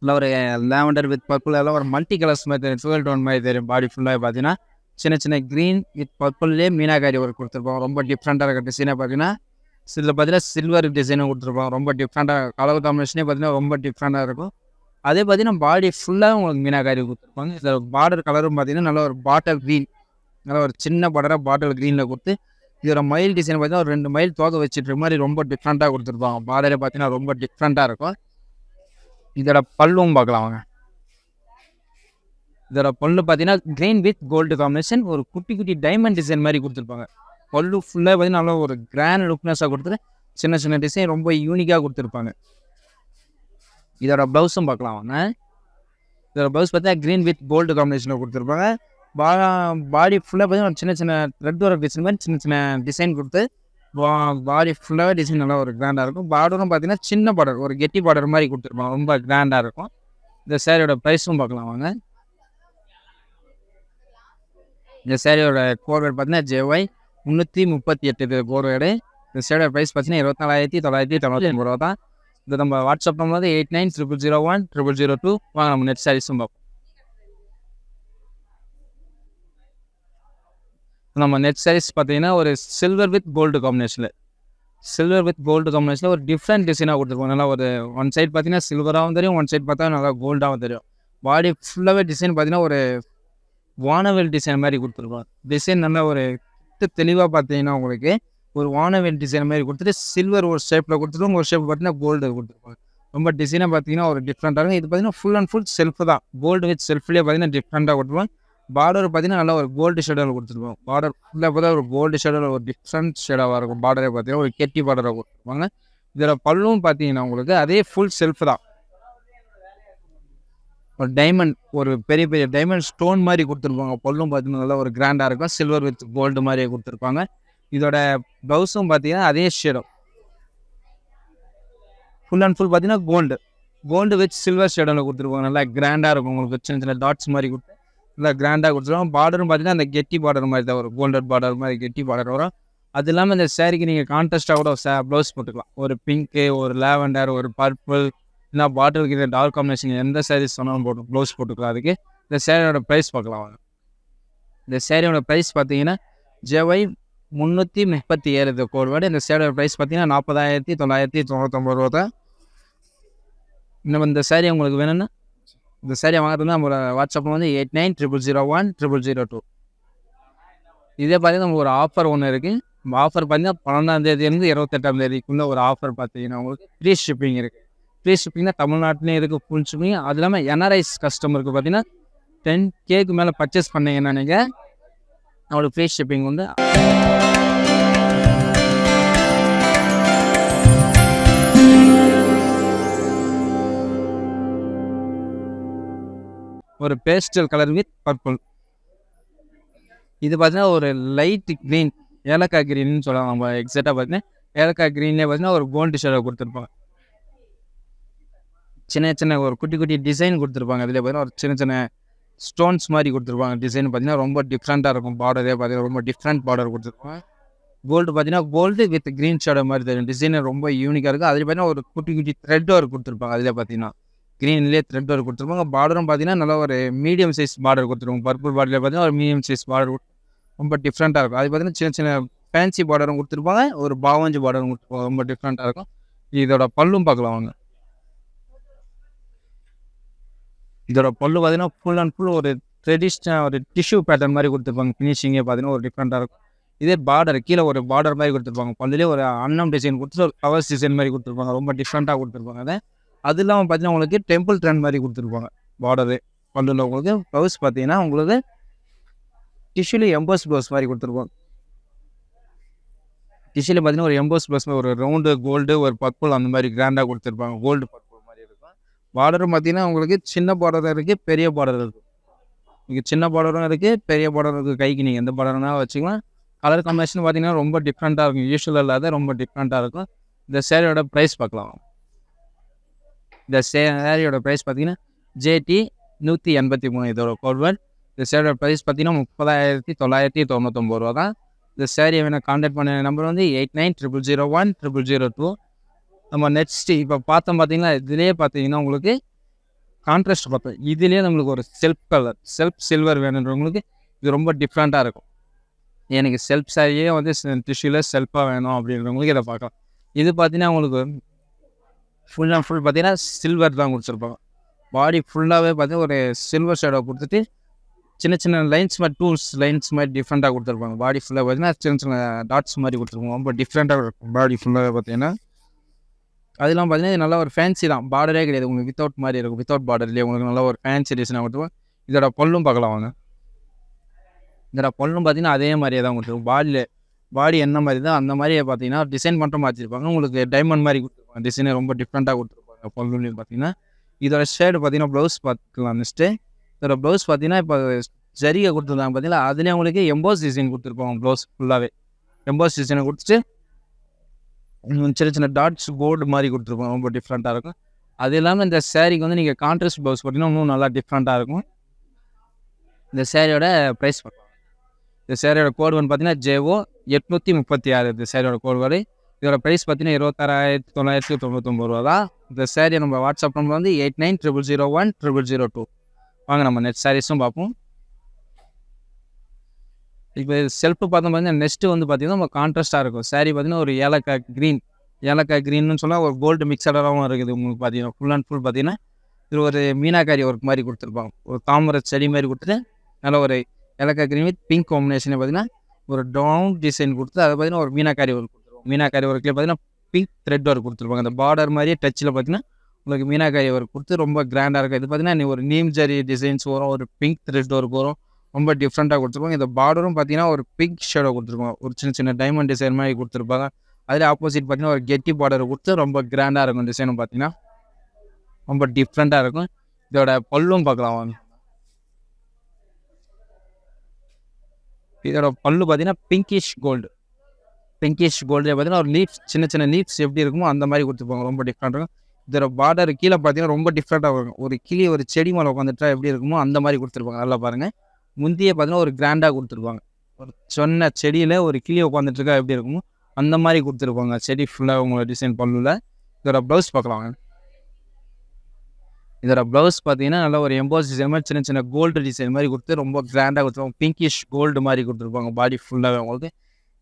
நல்லா ஒரு லேவண்டர் வித் பர்பிள் எல்லாம் ஒரு மல்டி கலர்ஸ் மாதிரி தெரியும். 12 டோன் மாதிரி தெரியும். பாடி ஃபுல்லாக பார்த்தீங்கன்னா சின்ன சின்ன க்ரீன் வித் பர்பிள்லேயே மீனாக்காரி ஒர்க் கொடுத்துருப்போம். ரொம்ப டிஃப்ரெண்ட்டாக இருக்க டிசைனாக பார்த்தீங்கன்னா இதில் பார்த்தீங்கன்னா சில்வர் டிசைனும் கொடுத்துருப்போம். ரொம்ப டிஃப்ரெண்ட்டாக கலர் காம்பினேஷனே பார்த்தீங்கன்னா ரொம்ப டிஃப்ரெண்ட்டாக இருக்கும். அதே பார்த்தீங்கன்னா பாடி ஃபுல்லாக உங்களுக்கு மீனாக்காரி கொடுத்துருப்பாங்க. இதில் பார்டர் கலரும் பார்த்தீங்கன்னா நல்லா ஒரு பாட்டில் க்ரீன், நல்லா ஒரு சின்ன பார்டராக பாட்டில் க்ரீனில் கொடுத்து இதோட மயில் டிசைன் பார்த்தீங்கன்னா ஒரு 2 மயில் தோகை வச்சுட்டு மாதிரி ரொம்ப டிஃப்ரெண்ட்டாக கொடுத்துருப்பாங்க. பார்டரே பார்த்தீங்கன்னா ரொம்ப டிஃப்ரெண்ட்டாக இருக்கும். இதோட பல்லும் பார்க்கலாம் வாங்க. இதோட பல்லு பார்த்தீங்கன்னா க்ரீன் வித் கோல்டு காம்பினேஷன், ஒரு குட்டி குட்டி டைமண்ட் டிசைன் மாதிரி கொடுத்துருப்பாங்க. பல்லு ஃபுல்லாக பார்த்தீங்கன்னா நல்லா ஒரு கிராண்ட் லுக்னஸாக கொடுத்துட்டு சின்ன சின்ன டிசைன் ரொம்ப யூனிக்காக கொடுத்துருப்பாங்க. இதோட ப்ளவுஸும் பார்க்கலாம் வாங்க. இதோட ப்ளவுஸ் பார்த்தீங்கன்னா க்ரீன் வித் கோல்டு காம்பினேஷனில் கொடுத்துருப்பாங்க. பாடி ஃபுல்லாக பார்த்தீங்கன்னா சின்ன சின்ன ரெட் ஒர்க் டிசைன் மாதிரி சின்ன சின்ன டிசைன் கொடுத்து பாடி ஃபுல்லாகவே டிசைன் நல்லா ஒரு கிராண்டாக இருக்கும். பார்டரும் பார்த்தீங்கன்னா சின்ன பார்டர், ஒரு கெட்டி பார்டர் மாதிரி கொடுத்துருப்பாங்க. ரொம்ப கிராண்டாக இருக்கும். இந்த சேரீயோட ப்ரைஸும் பார்க்கலாம் வாங்க. இந்த சேரீயோட கோட் வேர்டு பார்த்தீங்கன்னா JY 338 கோட் வேர்டு. இந்த சேரீயோட ப்ரைஸ் பார்த்தீங்கன்னா 24,999 ரூபா தான். இந்த நம்ம வாட்ஸ்அப் நம்பர் வந்து 8900010002. வாங்க நம்ம நெட் சாரீஸும் பார்ப்போம். நம்ம நெட் சாரீஸ் பார்த்தீங்கன்னா ஒரு சில்வர் வித் கோல்டு காம்பினேஷனில் ஒரு டிஃப்ரெண்ட் டிசைனாக கொடுத்துருப்போம். நல்லா ஒரு ஒன் சைட் பார்த்தீங்கன்னா சில்வராகவும் தெரியும், ஒன் சைட் பார்த்தா நல்லா கோல்டாகவும் தெரியும். பாடி ஃபுல்லாகவே டிசைன் பார்த்தீங்கன்னா ஒரு வானவில் டிசைன் மாதிரி கொடுத்துருக்கோம். டிசைன் நல்லா ஒரு தெளிவாக பார்த்தீங்கன்னா உங்களுக்கு ஒரு வானவில் டிசைன் மாதிரி கொடுத்துட்டு சில்வர் ஒரு ஷேப்பில் கொடுத்துருவோம். ஒரு ஷேப் பார்த்தீங்கன்னா கோல்டு கொடுத்துருப்பாங்க. ரொம்ப டிசைனாக பார்த்தீங்கன்னா ஒரு டிஃப்ரெண்ட்டாக இருக்கும். இது பார்த்தீங்கன்னா ஃபுல் அண்ட் ஃபுல் செல்ஃப் தான். கோல்டு வித் செல்ஃப்லேயே பார்த்தீங்கன்னா டிஃப்ரெண்ட்டாக கொடுத்துருவோம். பார்டர் பார்த்தீங்கன்னா நல்லா ஒரு கோல்டு ஷேடோவில் கொடுத்துருவோம். பார்டர் ஃபுல்லாக பார்த்தா ஒரு கோல்டு ஷேடோவில் ஒரு டிஃப்ரெண்ட் ஷேடாக இருக்கும். பார்டரே பார்த்தீங்கன்னா ஒரு கெட்டி பார்டராக கொடுத்துருப்பாங்க. இதில் பல்லும் பார்த்தீங்கன்னா உங்களுக்கு அதே ஃபுல் செல்ஃப் தான். ஒரு டைமண்ட் ஒரு பெரிய பெரிய டைமண்ட் ஸ்டோன் மாதிரி கொடுத்துருப்பாங்க. பல்லும் பார்த்தீங்கன்னா நல்லா ஒரு கிராண்டாக இருக்கும். சில்வர் வித் கோல்டு மாதிரியே கொடுத்துருப்பாங்க. இதோட ப்ளவுஸும் பார்த்தீங்கன்னா அதே ஷேடோ ஃபுல் அண்ட் ஃபுல் பார்த்தீங்கன்னா கோல்டு வித் சில்வர் ஷேடோவில் கொடுத்துருப்பாங்க. நல்லா கிராண்டாக இருக்கும். உங்களுக்கு சின்ன சின்ன டாட்ஸ் மாதிரி கொடுத்து நல்லா கிராண்டாக கொடுத்துருவாங்க. பார்டரும் பார்த்தீங்கன்னா அந்த கெட்டி பார்டர் மாதிரி தான் வரும். கோல்டட் பார்டர் மாதிரி கெட்டி பார்டர் வரும். அது இல்லாமல் இந்த சேரீக்கு நீங்கள் கான்ட்ராஸ்ட்டாக கூட ப்ளவுஸ் போட்டுக்கலாம். ஒரு பிங்க்கு, ஒரு லேவண்டர், ஒரு பர்பிள், இல்லை பாட்டில் கிட்ட டார்க் காம்பினேஷன் எந்த சாரீஸ் சொன்னாலும் போட்டு ப்ளவுஸ் போட்டுக்கலாம். அதுக்கு இந்த சேரீயோட ப்ரைஸ் பார்க்கலாம். இந்த சேரீயோட ப்ரைஸ் பார்த்தீங்கன்னா JY 337 இந்த கோட். இந்த சேரீயோட ப்ரைஸ் பார்த்தீங்கன்னா 40,999 ரூபா தான். இன்னும் இந்த சேரீ உங்களுக்கு வேணும்னா இந்த சேரீ வாங்குறதுனா நம்மளோட வாட்ஸ்அப்பில் வந்து 8900010002. இதே பார்த்தீங்கன்னா நமக்கு ஒரு ஆஃபர் ஒன்று இருக்குது. ஆஃபர் பார்த்தீங்கன்னா 12ஆம் தேதியிலேருந்து 28ஆம் தேதிக்குள்ளே ஒரு ஆஃபர் பார்த்தீங்கன்னா உங்களுக்கு ஃப்ரீ ஷிப்பிங் இருக்குது. ஃப்ரீ ஷிப்பிங்னா தமிழ்நாட்டிலே இருக்குது ஃபுல் ஷிப்பிங். அது இல்லாமல் NRIs கஸ்டமருக்கு பார்த்தீங்கன்னா 10Kக்கு மேலே பர்ச்சேஸ் பண்ணிங்கன்னா நீங்கள் அவங்களுக்கு ஃப்ரீ ஷிப்பிங் வந்து ஒரு பேஸ்டல் கலர் வித் பர்பிள். இது பார்த்தீங்கன்னா ஒரு லைட் க்ரீன், ஏலக்காய் க்ரீன்னு சொல்லலாம். நம்ம எக்ஸாக்டாக பார்த்தீங்கன்னா ஏலக்காய் க்ரீன்லேயே பார்த்தீங்கன்னா ஒரு கோல்டு ஷேடை கொடுத்துருப்பாங்க. சின்ன சின்ன ஒரு குட்டி குட்டி டிசைன் கொடுத்துருப்பாங்க. அதில் பார்த்தீங்கன்னா ஒரு சின்ன சின்ன ஸ்டோன்ஸ் மாதிரி கொடுத்துருப்பாங்க. டிசைன் பார்த்தீங்கன்னா ரொம்ப டிஃப்ரெண்ட்டாக இருக்கும். பார்டரே பார்த்தீங்கன்னா ரொம்ப டிஃப்ரெண்ட் பார்டர் கொடுத்துருப்பாங்க. கோல்டு பார்த்தீங்கன்னா கோல்டு வித் க்ரீன் ஷேடோ மாதிரி தெரியும். டிசைன் ரொம்ப யூனிக்காக இருக்குது. அதில் பார்த்தீங்கன்னா ஒரு குட்டி குட்டி த்ரெட் ஒர்க் கொடுத்துருப்பாங்க. அதில் பார்த்தீங்கன்னா க்ரீன்லேயே த்ரெட் ஒர்க் கொடுத்துருப்பாங்க. பார்டரும் பார்த்தீங்கன்னா நல்லா ஒரு மீடியம் சைஸ் பார்டர் கொடுத்துருவாங்க. பர்பிள் பார்டரில் பார்த்தீங்கன்னா ஒரு மீடியம் சைஸ் பார்டர் ரொம்ப டிஃப்ரெண்ட்டாக இருக்கும். அது பார்த்தீங்கன்னா சின்ன சின்ன ஃபேன்சி பார்டரும் கொடுத்துருப்பாங்க. ஒரு பாவஞ்சி பார்டரும் கொடுத்துருப்பாங்க. ரொம்ப டிஃப்ரெண்ட்டாக இருக்கும். இதோட பல்லும் பார்க்கலாம் வாங்க. இதோட பல்லு பார்த்தீங்கன்னா ஃபுல் அண்ட் ஃபுல் ஒரு ட்ரெடிஷ்னல் ஒரு டிஷ்யூ பேட்டர்ன் மாதிரி கொடுத்துருப்பாங்க. ஃபினிஷிங்கே பார்த்தீங்கன்னா ஒரு டிஃப்ரெண்ட்டாக இருக்கும். இதே பார்டர் கீழே ஒரு பார்டர் மாதிரி கொடுத்துருப்பாங்க. பல்லுலேயே ஒரு அன்னம் டிசைன் கொடுத்து ஒரு ஃப்ளவர்ஸ் டிசைன் மாதிரி கொடுத்துருப்பாங்க. ரொம்ப டிஃப்ரெண்ட்டாக கொடுத்துருப்பாங்க. அது இல்லாமல் பார்த்தீங்கன்னா உங்களுக்கு டெம்பிள் ட்ரெண்ட் மாதிரி கொடுத்துருப்பாங்க. பார்டரு பல்லில் உங்களுக்கு ப்ளவுஸ் பார்த்தீங்கன்னா உங்களுக்கு டிஷ்யூலே எம்போஸ் ப்ளவுஸ் மாதிரி கொடுத்துருப்பாங்க. டிஷ்யூவில் பார்த்தீங்கன்னா ஒரு எம்போஸ் ப்ளவுஸ் ஒரு ரவுண்டு கோல்டு ஒரு பர்பிள் அந்த மாதிரி கிராண்டாக கொடுத்துருப்பாங்க. கோல்டு பர்பிள் மாதிரி இருக்கும். பார்டரும் பார்த்தீங்கன்னா உங்களுக்கு சின்ன பார்டர் இருக்குது, பெரிய பார்டர் இருக்குது. நீங்கள் சின்ன பார்டரும் இருக்குது, பெரிய பார்டர் இருக்குது. கைக்கு நீங்கள் எந்த பார்டர்னா வச்சுக்கலாம். கலர் காம்பினேஷன் பார்த்தீங்கன்னா ரொம்ப டிஃப்ரெண்ட்டாக இருக்கும். யூஸ்வலாக இல்லாத ரொம்ப டிஃப்ரெண்ட்டாக இருக்கும். இந்த சேரீயோட ப்ரைஸ் பார்க்கலாம். இந்த சேரீயோட ப்ரைஸ் பார்த்தீங்கன்னா JT 183 இதோட கோட்வேர்ட். இந்த சேரீயோட ப்ரைஸ் பார்த்தீங்கன்னா 30,999 ரூபா தான். இந்த சேரீயை வேணால் கான்டாக்ட் பண்ண நம்பர் வந்து 8900010002. நம்ம நெக்ஸ்ட்டு இப்போ பார்த்தோம் பார்த்தீங்கன்னா இதிலே பார்த்தீங்கன்னா உங்களுக்கு கான்ட்ராஸ்ட் பார்த்தோம். இதுலேயே நம்மளுக்கு ஒரு செல்ஃப் சில்வர் வேணுன்றவங்களுக்கு இது ரொம்ப டிஃப்ரெண்ட்டாக இருக்கும். எனக்கு செல்ஃப் சாரியே வந்து டிஷ்யூவில் செல்ஃபாக வேணும் அப்படின்றவங்களுக்கு இதை பார்க்கலாம். இது பார்த்தீங்கன்னா உங்களுக்கு ஃபுல் அண்ட் ஃபுல் பார்த்தீங்கன்னா சில்வர் தான் கொடுத்துருப்பாங்க. பாடி ஃபுல்லாகவே பார்த்தீங்கன்னா ஒரு சில்வர் ஷேடோ கொடுத்துட்டு சின்ன சின்ன லைன்ஸ் மாதிரி டூல்ஸ் லைன்ஸ் மாதிரி டிஃப்ரெண்ட்டாக கொடுத்துருப்பாங்க. பாடி ஃபுல்லாக பார்த்தீங்கன்னா சின்ன சின்ன டாட்ஸ் மாதிரி கொடுத்துருப்பாங்க. ரொம்ப டிஃப்ரெண்ட்டாக இருக்கும் பாடி ஃபுல்லாகவே பார்த்தீங்கன்னா. அதெல்லாம் பார்த்தீங்கன்னா நல்லா ஒரு ஃபேன்சி தான். பார்டரே கிடையாது உங்களுக்கு, வித்தவுட் மாதிரி இருக்கும். வித்தவுட் பார்டர்லேயே உங்களுக்கு நல்லா ஒரு ஃபேன்சி டிசைனாக கொடுத்துருவோம். இதோட பல்லும் பார்க்கலாம் வாங்க. இதோட பல்லும் பார்த்தீங்கன்னா அதே மாதிரியே தான் கொடுத்துருவோம். பாடி என்ன மாதிரி தான் அந்த மாதிரியே பார்த்தீங்கன்னா டிசைன் பண்ணுற மாதிரி வச்சுருப்பாங்க. உங்களுக்கு டைமண்ட் மாதிரி கொடுத்துருப்பாங்க. டிசைனே ரொம்ப டிஃப்ரெண்ட்டாக கொடுத்துருப்பாங்க பல்லுலேயும் பார்த்தீங்கன்னா. இதோட ஷேடு பார்த்தீங்கன்னா ப்ளவுஸ் பார்த்துக்கலாம். நெக்ஸ்ட்டு இதோட ப்ளவுஸ் பார்த்தீங்கன்னா இப்போ ஜரிகை கொடுத்துருந்தாங்க பார்த்தீங்கன்னா அதுலேயே உங்களுக்கு எம்போஸ் டிசைன் கொடுத்துருப்பாங்க. ப்ளவுஸ் ஃபுல்லாகவே எம்போஸ் டிசைனை கொடுத்துட்டு சின்ன சின்ன டாட்ஸ் கோல்டு மாதிரி கொடுத்துருப்பாங்க. ரொம்ப டிஃப்ரெண்ட்டாக இருக்கும். அது இல்லாமல் இந்த சேரீக்கு வந்து நீங்கள் கான்ட்ராஸ்ட் ப்ளவுஸ் பார்த்தீங்கன்னா இன்னும் நல்லா டிஃப்ரெண்ட்டாக இருக்கும். இந்த சேரீயோட ப்ரைஸ் பார்க்கலாம். இந்த சேரீயோட கோடு வந்து பார்த்தீங்கன்னா JO 836 இந்த சேரீயோட கோடு வரை. இதோட ப்ரைஸ் பார்த்தீங்கன்னா 26,999 ரூபா தான். இந்த சேரீ நம்ம வாட்ஸ்அப் நம்பர் வந்து 8900010002. வாங்க நம்ம நெக்ஸ்ட் சாரீஸும் பார்ப்போம். இப்போ செல்ஃபு பார்த்தோம் பார்த்தீங்கன்னா நெக்ஸ்ட்டு வந்து பார்த்தீங்கன்னா நம்ம கான்ட்ராஸ்ட்டாக இருக்கும். சேரீ பார்த்தீங்கன்னா ஒரு ஏலக்காய் க்ரீன்னு சொன்னால் ஒரு கோல்டு மிக்சடாகவும் இருக்குது. உங்களுக்கு பார்த்தீங்கன்னா ஃபுல் அண்ட் ஃபுல் பார்த்தீங்கன்னா இது ஒரு மீனாக்காரி ஒர்க் மாதிரி கொடுத்துருப்பாங்க. ஒரு தாமரை செடி மாதிரி கொடுத்துட்டு நல்ல ஒரு ஏலக்காய் க்ரீன் வித் பிங்க் காம்பினேஷனை பார்த்தீங்கன்னா ஒரு டவுன் டிசைன் கொடுத்து அதை பார்த்தீங்கன்னா ஒரு மீனாக்காரி ஒர்க் கொடுத்துருவோம். மீனாக்காரி ஒர்க்லேயே பார்த்தீங்கன்னா பிங்க் த்ரெட் ஒர்க் கொடுத்துருப்பாங்க. அந்த பார்டர் மாதிரியே டச்சில் பார்த்தீங்கன்னா உங்களுக்கு மீனாக்காரி ஒர்க் கொடுத்து ரொம்ப கிராண்டாக இருக்கும். இது பார்த்தீங்கன்னா ஒரு நீம் ஜரி டிசைன்ஸ் வரும், ஒரு பிங்க் த்ரெட் ஒர்க் வரும், ரொம்ப டிஃப்ரெண்ட்டாக கொடுத்துருப்பாங்க. இந்த பார்டரும் பார்த்தீங்கன்னா ஒரு பிங்க் ஷேடோ கொடுத்துருப்பாங்க, ஒரு சின்ன சின்ன டைமண்ட் டிசைன் மாதிரி கொடுத்துருப்பாங்க. அதில் ஆப்போசிட் பார்த்தீங்கன்னா ஒரு கெட்டி பார்டர் கொடுத்து ரொம்ப கிராண்டாக இருக்கும். டிசைனும் பார்த்தீங்கன்னா ரொம்ப டிஃப்ரெண்ட்டாக இருக்கும். இதோட பல்லும் பார்க்கலாம் வாங்க. இதோட பல்லு பார்த்தீங்கன்னா பிங்கிஷ் கோல்டு பார்த்தீங்கன்னா ஒரு லீவ்ஸ், சின்ன சின்ன லீவ்ஸ் எப்படி இருக்குமோ அந்த மாதிரி கொடுத்துருப்பாங்க, ரொம்ப டிஃப்ரெண்ட் இருக்கும். இதோட பார்டர் கீழே பார்த்தீங்கன்னா ரொம்ப டிஃப்ரெண்ட்டாக இருக்கும். ஒரு கிளி ஒரு செடி மேலே உட்காந்துட்டா எப்படி இருக்குமோ அந்த மாதிரி கொடுத்துருப்பாங்க. நல்லா பாருங்கள். முந்தியே பார்த்தீங்கன்னா ஒரு கிராண்டாக கொடுத்துருப்பாங்க. ஒரு சொன்ன செடியில் ஒரு கிளி உட்காந்துட்டு இருக்கா எப்படி இருக்குமோ அந்த மாதிரி கொடுத்துருப்பாங்க. செடி ஃபுல்லாக உங்களோட டிசைன் பல்லுவில். இதோட ப்ளவுஸ் பார்க்கலாம். இதோட ப்ளவுஸ் பார்த்தீங்கன்னா நல்லா ஒரு எம்போஸ் டிசைன் மாதிரி சின்ன சின்ன கோல்டு டிசைன் மாதிரி கொடுத்து ரொம்ப கிராண்டாக கொடுத்துருவாங்க. பிங்கிஷ் கோல்டு மாதிரி கொடுத்துருப்பாங்க பாடி ஃபுல்லாகவே உங்களுக்கு.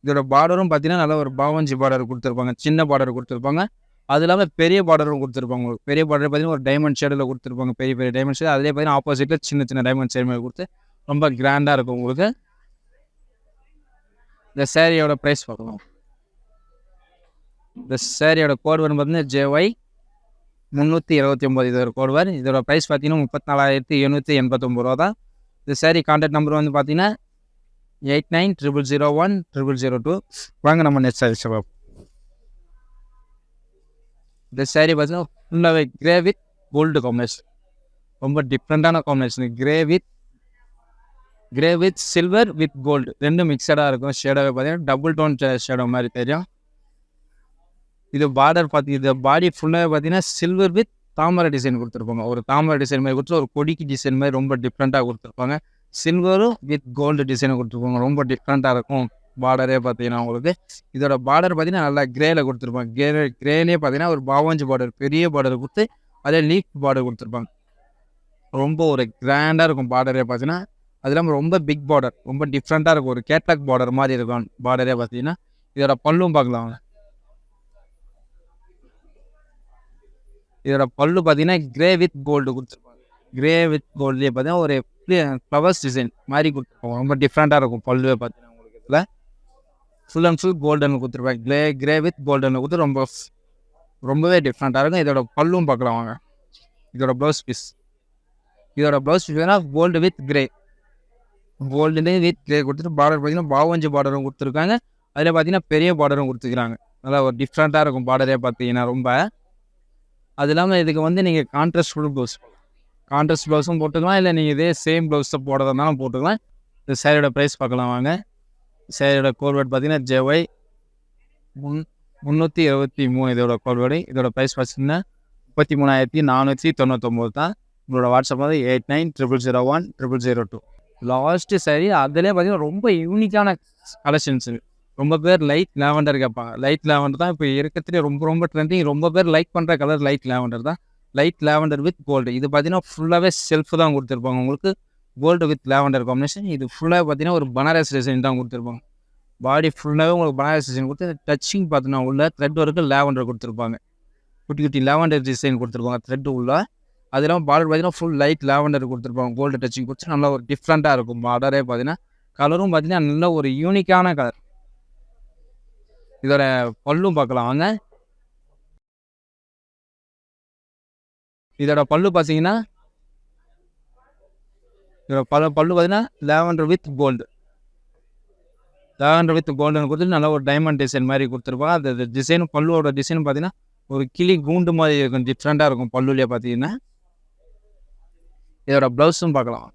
இதோட பார்டரும் பார்த்தீங்கன்னா நல்லா ஒரு பாவஞ்சி பார்டர் கொடுத்துருப்பாங்க, சின்ன பார்டர் கொடுத்துருப்பாங்க. அது இல்லாமல் பெரிய பார்டரும் கொடுத்துருப்பாங்க. உங்களுக்கு பெரிய பார்டர் பார்த்தீங்கன்னா ஒரு டைமண்ட் ஷேடில் கொடுத்துருப்பாங்க, பெரிய பெரிய டைமண்ட் ஷேட். அதிலே பார்த்தீங்கன்னா ஆப்போசிட்டில் சின்ன சின்ன டைமண்ட் ஷேட் மாதிரி கொடுத்து ரொம்ப கிராண்டாக இருக்கும் உங்களுக்கு. இந்த சேரீயோட ப்ரைஸ் பார்க்கலாம். இந்த சேரீயோட கோட் வந்து பார்த்தீங்கன்னா JY 329 இதோட கோட் வேறு. இதோட ப்ரைஸ் பார்த்தீங்கன்னா 34,789 ரூபா தான். இந்த சேரீ கான்டாக்ட் நம்பர் வந்து பார்த்தீங்கன்னா 8900010002. வாங்க நம்ம நெக்ஸ்ட் சாரீஸ் பார்ப்போம். இந்த சேரீ பார்த்தீங்கன்னா ஃபுல்லாகவே கிரே வித் கோல்டு காம்பினேஷன், ரொம்ப டிஃப்ரெண்ட்டான combination. Grey with silver with gold ரெண்டும் மிக்சடாக இருக்கும். ஷேடோவே பார்த்தீங்கன்னா டபுள் டோன் ஷேடோ மாதிரி தெரியும். இது பார்டர் இது பாடி ஃபுல்லாகவே பார்த்தீங்கன்னா சில்வர் வித் தாமரை டிசைன் கொடுத்துருப்பாங்க. ஒரு தாமரை டிசைன் மாதிரி கொடுத்து ஒரு கொடிக்கு டிசைன் மாதிரி ரொம்ப டிஃப்ரெண்ட்டாக கொடுத்துருப்பாங்க. சில்வரும் வித் கோல்டு டிசைனை கொடுத்துருப்பாங்க, ரொம்ப டிஃப்ரெண்ட்டாக இருக்கும் பார்டரே பார்த்தீங்கன்னா உங்களுக்கு. இதோட பார்டர் பார்த்தீங்கன்னா நல்லா கிரேல கொடுத்துருப்பாங்க. கிரேலே பார்த்தீங்கன்னா ஒரு பாவஞ்சி பார்டர், பெரிய பார்டர் கொடுத்து அதே லீஃப் பார்டர் கொடுத்துருப்பாங்க. ரொம்ப ஒரு கிராண்டாக இருக்கும் பார்டரே பார்த்தீங்கன்னா. அது இல்லாமல் ரொம்ப பிக் பார்டர், ரொம்ப டிஃப்ரெண்ட்டாக இருக்கும். ஒரு கேட்லாக் பார்டர் மாதிரி இருக்கும் பார்டரே பார்த்தீங்கன்னா. இதோட பல்லும் பார்க்கலாம். இதோட பல்லு பார்த்தீங்கன்னா கிரே வித் கோல்டு கொடுத்துருப்பாங்க. கிரே வித் கோல்ட்லேயே பார்த்தீங்கன்னா ஒரு ஃப்ளவர்ஸ் டிசைன் மாதிரி கொடுத்துருப்பாங்க, ரொம்ப டிஃப்ரெண்ட்டாக இருக்கும் பல்லுவே பார்த்தீங்கன்னா உங்களுக்கு. இதில் ஃபுல் அண்ட் ஃபுல் கோல்டன் கொடுத்துருப்பாங்க. கிரே வித் கோல்டன் கொடுத்து ரொம்பவே டிஃப்ரெண்ட்டாக இருக்கும். இதோட பல்லும் பார்க்கலாம் வாங்க. இதோட ப்ளவுஸ் பீஸ் வேணா கோல்டு வித் கிரே கொடுத்துட்டு பார்டர் பார்த்தீங்கன்னா பாவஞ்சி பார்டரும் கொடுத்துருக்காங்க. அதில் பார்த்தீங்கன்னா பெரிய பார்டரும் கொடுத்துருக்காங்க. நல்லா ஒரு டிஃப்ரெண்ட்டாக இருக்கும் பார்டரே பார்த்தீங்கன்னா ரொம்ப. அது இல்லாமல் இதுக்கு வந்து நீங்கள் கான்ட்ராஸ்ட் ப்ளவுஸும் போட்டுக்கலாம், இல்லை நீங்கள் இதே சேம் ப்ளவுஸை போடுறதுனாலும் போட்டுக்கலாம். இந்த சேரீயோட ப்ரைஸ் பார்க்கலாம் வாங்க. சேரீயோட கோட்வேர்ட் பார்த்தீங்கன்னா JY 323 இதோட கோட்வேர்டு. இதோட ப்ரைஸ் பார்த்தீங்கன்னா 33,499 தான். உங்களோட வாட்ஸ்அப் வந்து 8900010002. லாஸ்ட்டு சேரீ அதிலே பார்த்தீங்கன்னா ரொம்ப யூனிக்கான கலெக்ஷன்ஸ். ரொம்ப பேர் லைட் லாவெண்டர் கேட்பாங்க. லைட் லாவெண்டர் தான் இப்போ இருக்கிறதுலே ரொம்ப ட்ரெண்டிங். ரொம்ப பேர் லைக் பண்ணுற கலர் லைட் லாவெண்டர் தான். Light lavender with gold. இது பார்த்தீங்கன்னா ஃபுல்லாகவே செல்ஃப் தான் கொடுத்துருப்பாங்க உங்களுக்கு. Gold with lavender combination. இது ஃபுல்லாக பார்த்தீங்கன்னா ஒரு பனாரஸ் டிசைன் தான் கொடுத்துருப்பாங்க. பாடி ஃபுல்லாகவே உங்களுக்கு பனாரஸ் டிசைன் கொடுத்து டச்சிங் பார்த்தீங்கன்னா உள்ள த்ரெட் ஒர்க்கு லாவெண்டர் கொடுத்துருப்பாங்க. குட்டி குட்டி லாவெண்டர் டிசைன் கொடுத்துருப்பாங்க த்ரெட் உள்ள. அது இல்லாமல் பார்டர் பார்த்தீங்கன்னா ஃபுல் லைட் லாவெண்டர் கொடுத்துருப்பாங்க. கோல்டு டச்சிங் கொடுத்து நல்லா ஒரு டிஃப்ரெண்ட்டாக இருக்கும் பார்டரே பார்த்தீங்கன்னா. கலரும் பார்த்தீங்கன்னா நல்ல ஒரு யூனிக்கான கலர். இதோட பல்லும் பார்க்கலாம் வாங்க. இதோட பல்லு பார்த்தீங்கன்னா லாவெண்டர் வித் கோல்டுன்னு கொடுத்துட்டு நல்லா ஒரு டைமண்ட் டிசைன் மாதிரி கொடுத்துருப்பாங்க. அந்த டிசைன் பல்லுவோட டிசைன் பார்த்தீங்கன்னா ஒரு கிளி கூண்டு மாதிரி இருக்கும், டிஃப்ரெண்ட்டாக இருக்கும் பல்லுலேயே பார்த்தீங்கன்னா. இதோட ப்ளவுஸும் பார்க்கலாம்.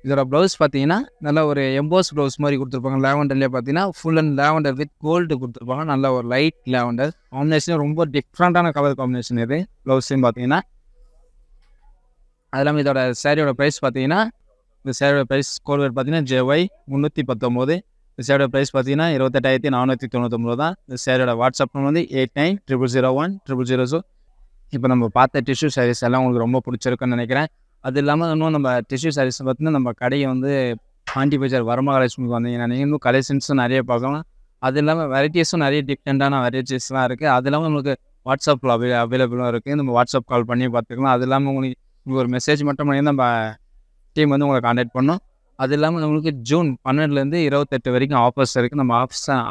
இதோட ப்ளவுஸ் பார்த்தீங்கன்னா நல்லா ஒரு எம்போஸ் ப்ளவுஸ் மாதிரி கொடுத்துருப்பாங்க. லாவெண்டர்லேயே பார்த்தீங்கன்னா full and lavender with gold கொடுத்துருப்பாங்க. நல்ல ஒரு லைட் லாவெண்டர் காம்பினேஷன், ரொம்ப டிஃப்ரெண்ட்டான கலர் காம்பினேஷன் இது ப்ளவுஸையும் பார்த்தீங்கன்னா. அது இல்லாமல் இதோட சேரீயோட ப்ரைஸ் பார்த்தீங்கன்னா, இந்த சேரீயோட ப்ரைஸ் கோல்வேட் பார்த்தீங்கன்னா JY 319. இந்த சேரீயோட ப்ரைஸ் பார்த்தீங்கன்னா 28,499 தான். இந்த சேரீயோட வாட்ஸ்அப் நம்பர் வந்து 8900010002. இப்போ நம்ம பார்த்த டிஷ்யூ சாரீஸ் எல்லாம் உங்களுக்கு ரொம்ப பிடிச்சிருக்குன்னு நினைக்கிறேன். அது இல்லாமல் இன்னும் நம்ம டிஷ்யூ சாரீஸ் பார்த்தீங்கன்னா நம்ம கடையை வந்து பாண்டி பஜார் வரமகாலட்சுமிக்கு வந்தீங்கன்னா நீங்கள் இன்னும் கலெக்ஷன்ஸும் நிறைய பார்க்கலாம். அது இல்லாமல் வெரைட்டிஸும் நிறைய டிஃப்ரெண்ட்டான வெரைட்டிஸ்லாம் இருக்குது. அது இல்லாமல் உங்களுக்கு வாட்ஸ்அப்பில் அவைலபிளாக இருக்குது. நம்ம வாட்ஸ்அப் கால் பண்ணி பார்த்துக்கலாம். அது இல்லாமல் உங்களுக்கு ஒரு மெசேஜ் மட்டும் பண்ணி நம்ம டீம் வந்து உங்களை கான்டாக்ட் பண்ணோம். அது இல்லாமல் நம்மளுக்கு ஜூன் 12லேருந்து 28 வரைக்கும் ஆஃபர்ஸ் இருக்குது. நம்ம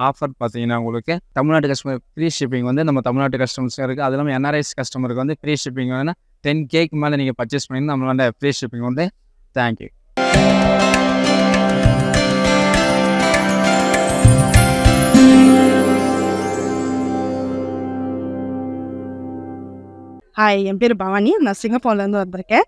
ஆஃபர் பார்த்தீங்கன்னா உங்களுக்கு தமிழ்நாட்டு கஸ்டமர் ஃப்ரீ ஷிப்பிங் வந்து நம்ம தமிழ்நாட்டு கஸ்டமர்ஸும் இருக்குது. அது இல்லாமல் NRIs கஸ்டமருக்கு வந்து ஃப்ரீ ஷிப்பிங் வந்து 10Kக்கு மேலே நீங்கள் பர்ச்சேஸ் பண்ணி நம்மளோட ஃப்ரீ ஷிப்பிங் வந்து. தேங்க்யூ. ஹாய், என் பேர் பவானி. நான் சிங்கப்பூர்லேருந்து வந்திருக்கேன்.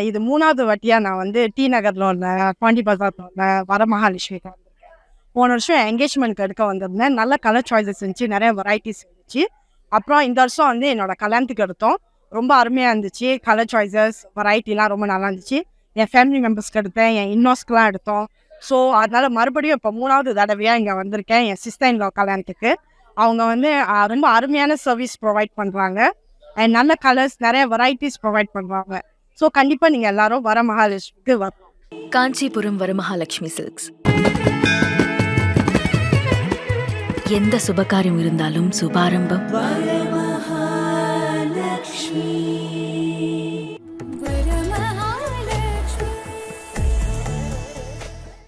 இது 3வது வாட்டியாக நான் வந்து டி நகரில் உள்ள பாண்டி பஜாரில் உள்ள வரமகாலட்சுமிக்கு வந்திருக்கேன். போன வருஷம் என்கேஜ்மெண்ட்க்கு எடுக்க வந்திருந்தேன். நல்ல கலர் சாய்ஸஸ் இருந்துச்சு, நிறைய வெரைட்டிஸ் இருந்துச்சு. அப்புறம் இந்த வருஷம் வந்து என்னோடய கல்யாணத்துக்கு எடுத்தோம். ரொம்ப அருமையாக இருந்துச்சு. கலர் சாய்ஸஸ் வெரைட்டிலாம் ரொம்ப நல்லா இருந்துச்சு. என் ஃபேமிலி மெம்பர்ஸ்க்கு எடுத்தேன், என் இன்னோஸ்க்குலாம் எடுத்தோம். ஸோ அதனால் மறுபடியும் இப்போ 3வது தடவையாக இங்கே வந்திருக்கேன் என் சிஸ்டர் இன் லா கல்யாணத்துக்கு. அவங்க வந்து ரொம்ப அருமையான சர்வீஸ் ப்ரொவைட் பண்ணுறாங்க. அண்ட் நல்ல கலர்ஸ், நிறைய வெரைட்டிஸ் ப்ரொவைட் பண்ணுறாங்க. ஸோ கண்டிப்பாக நீங்கள் எல்லாரும் வரமகாலட்சுமிக்கு வரணும். காஞ்சிபுரம் வரமகாலட்சுமி சில்க்ஸ். எந்த சுபகாரியம் இருந்தாலும் சுபாரம்பம்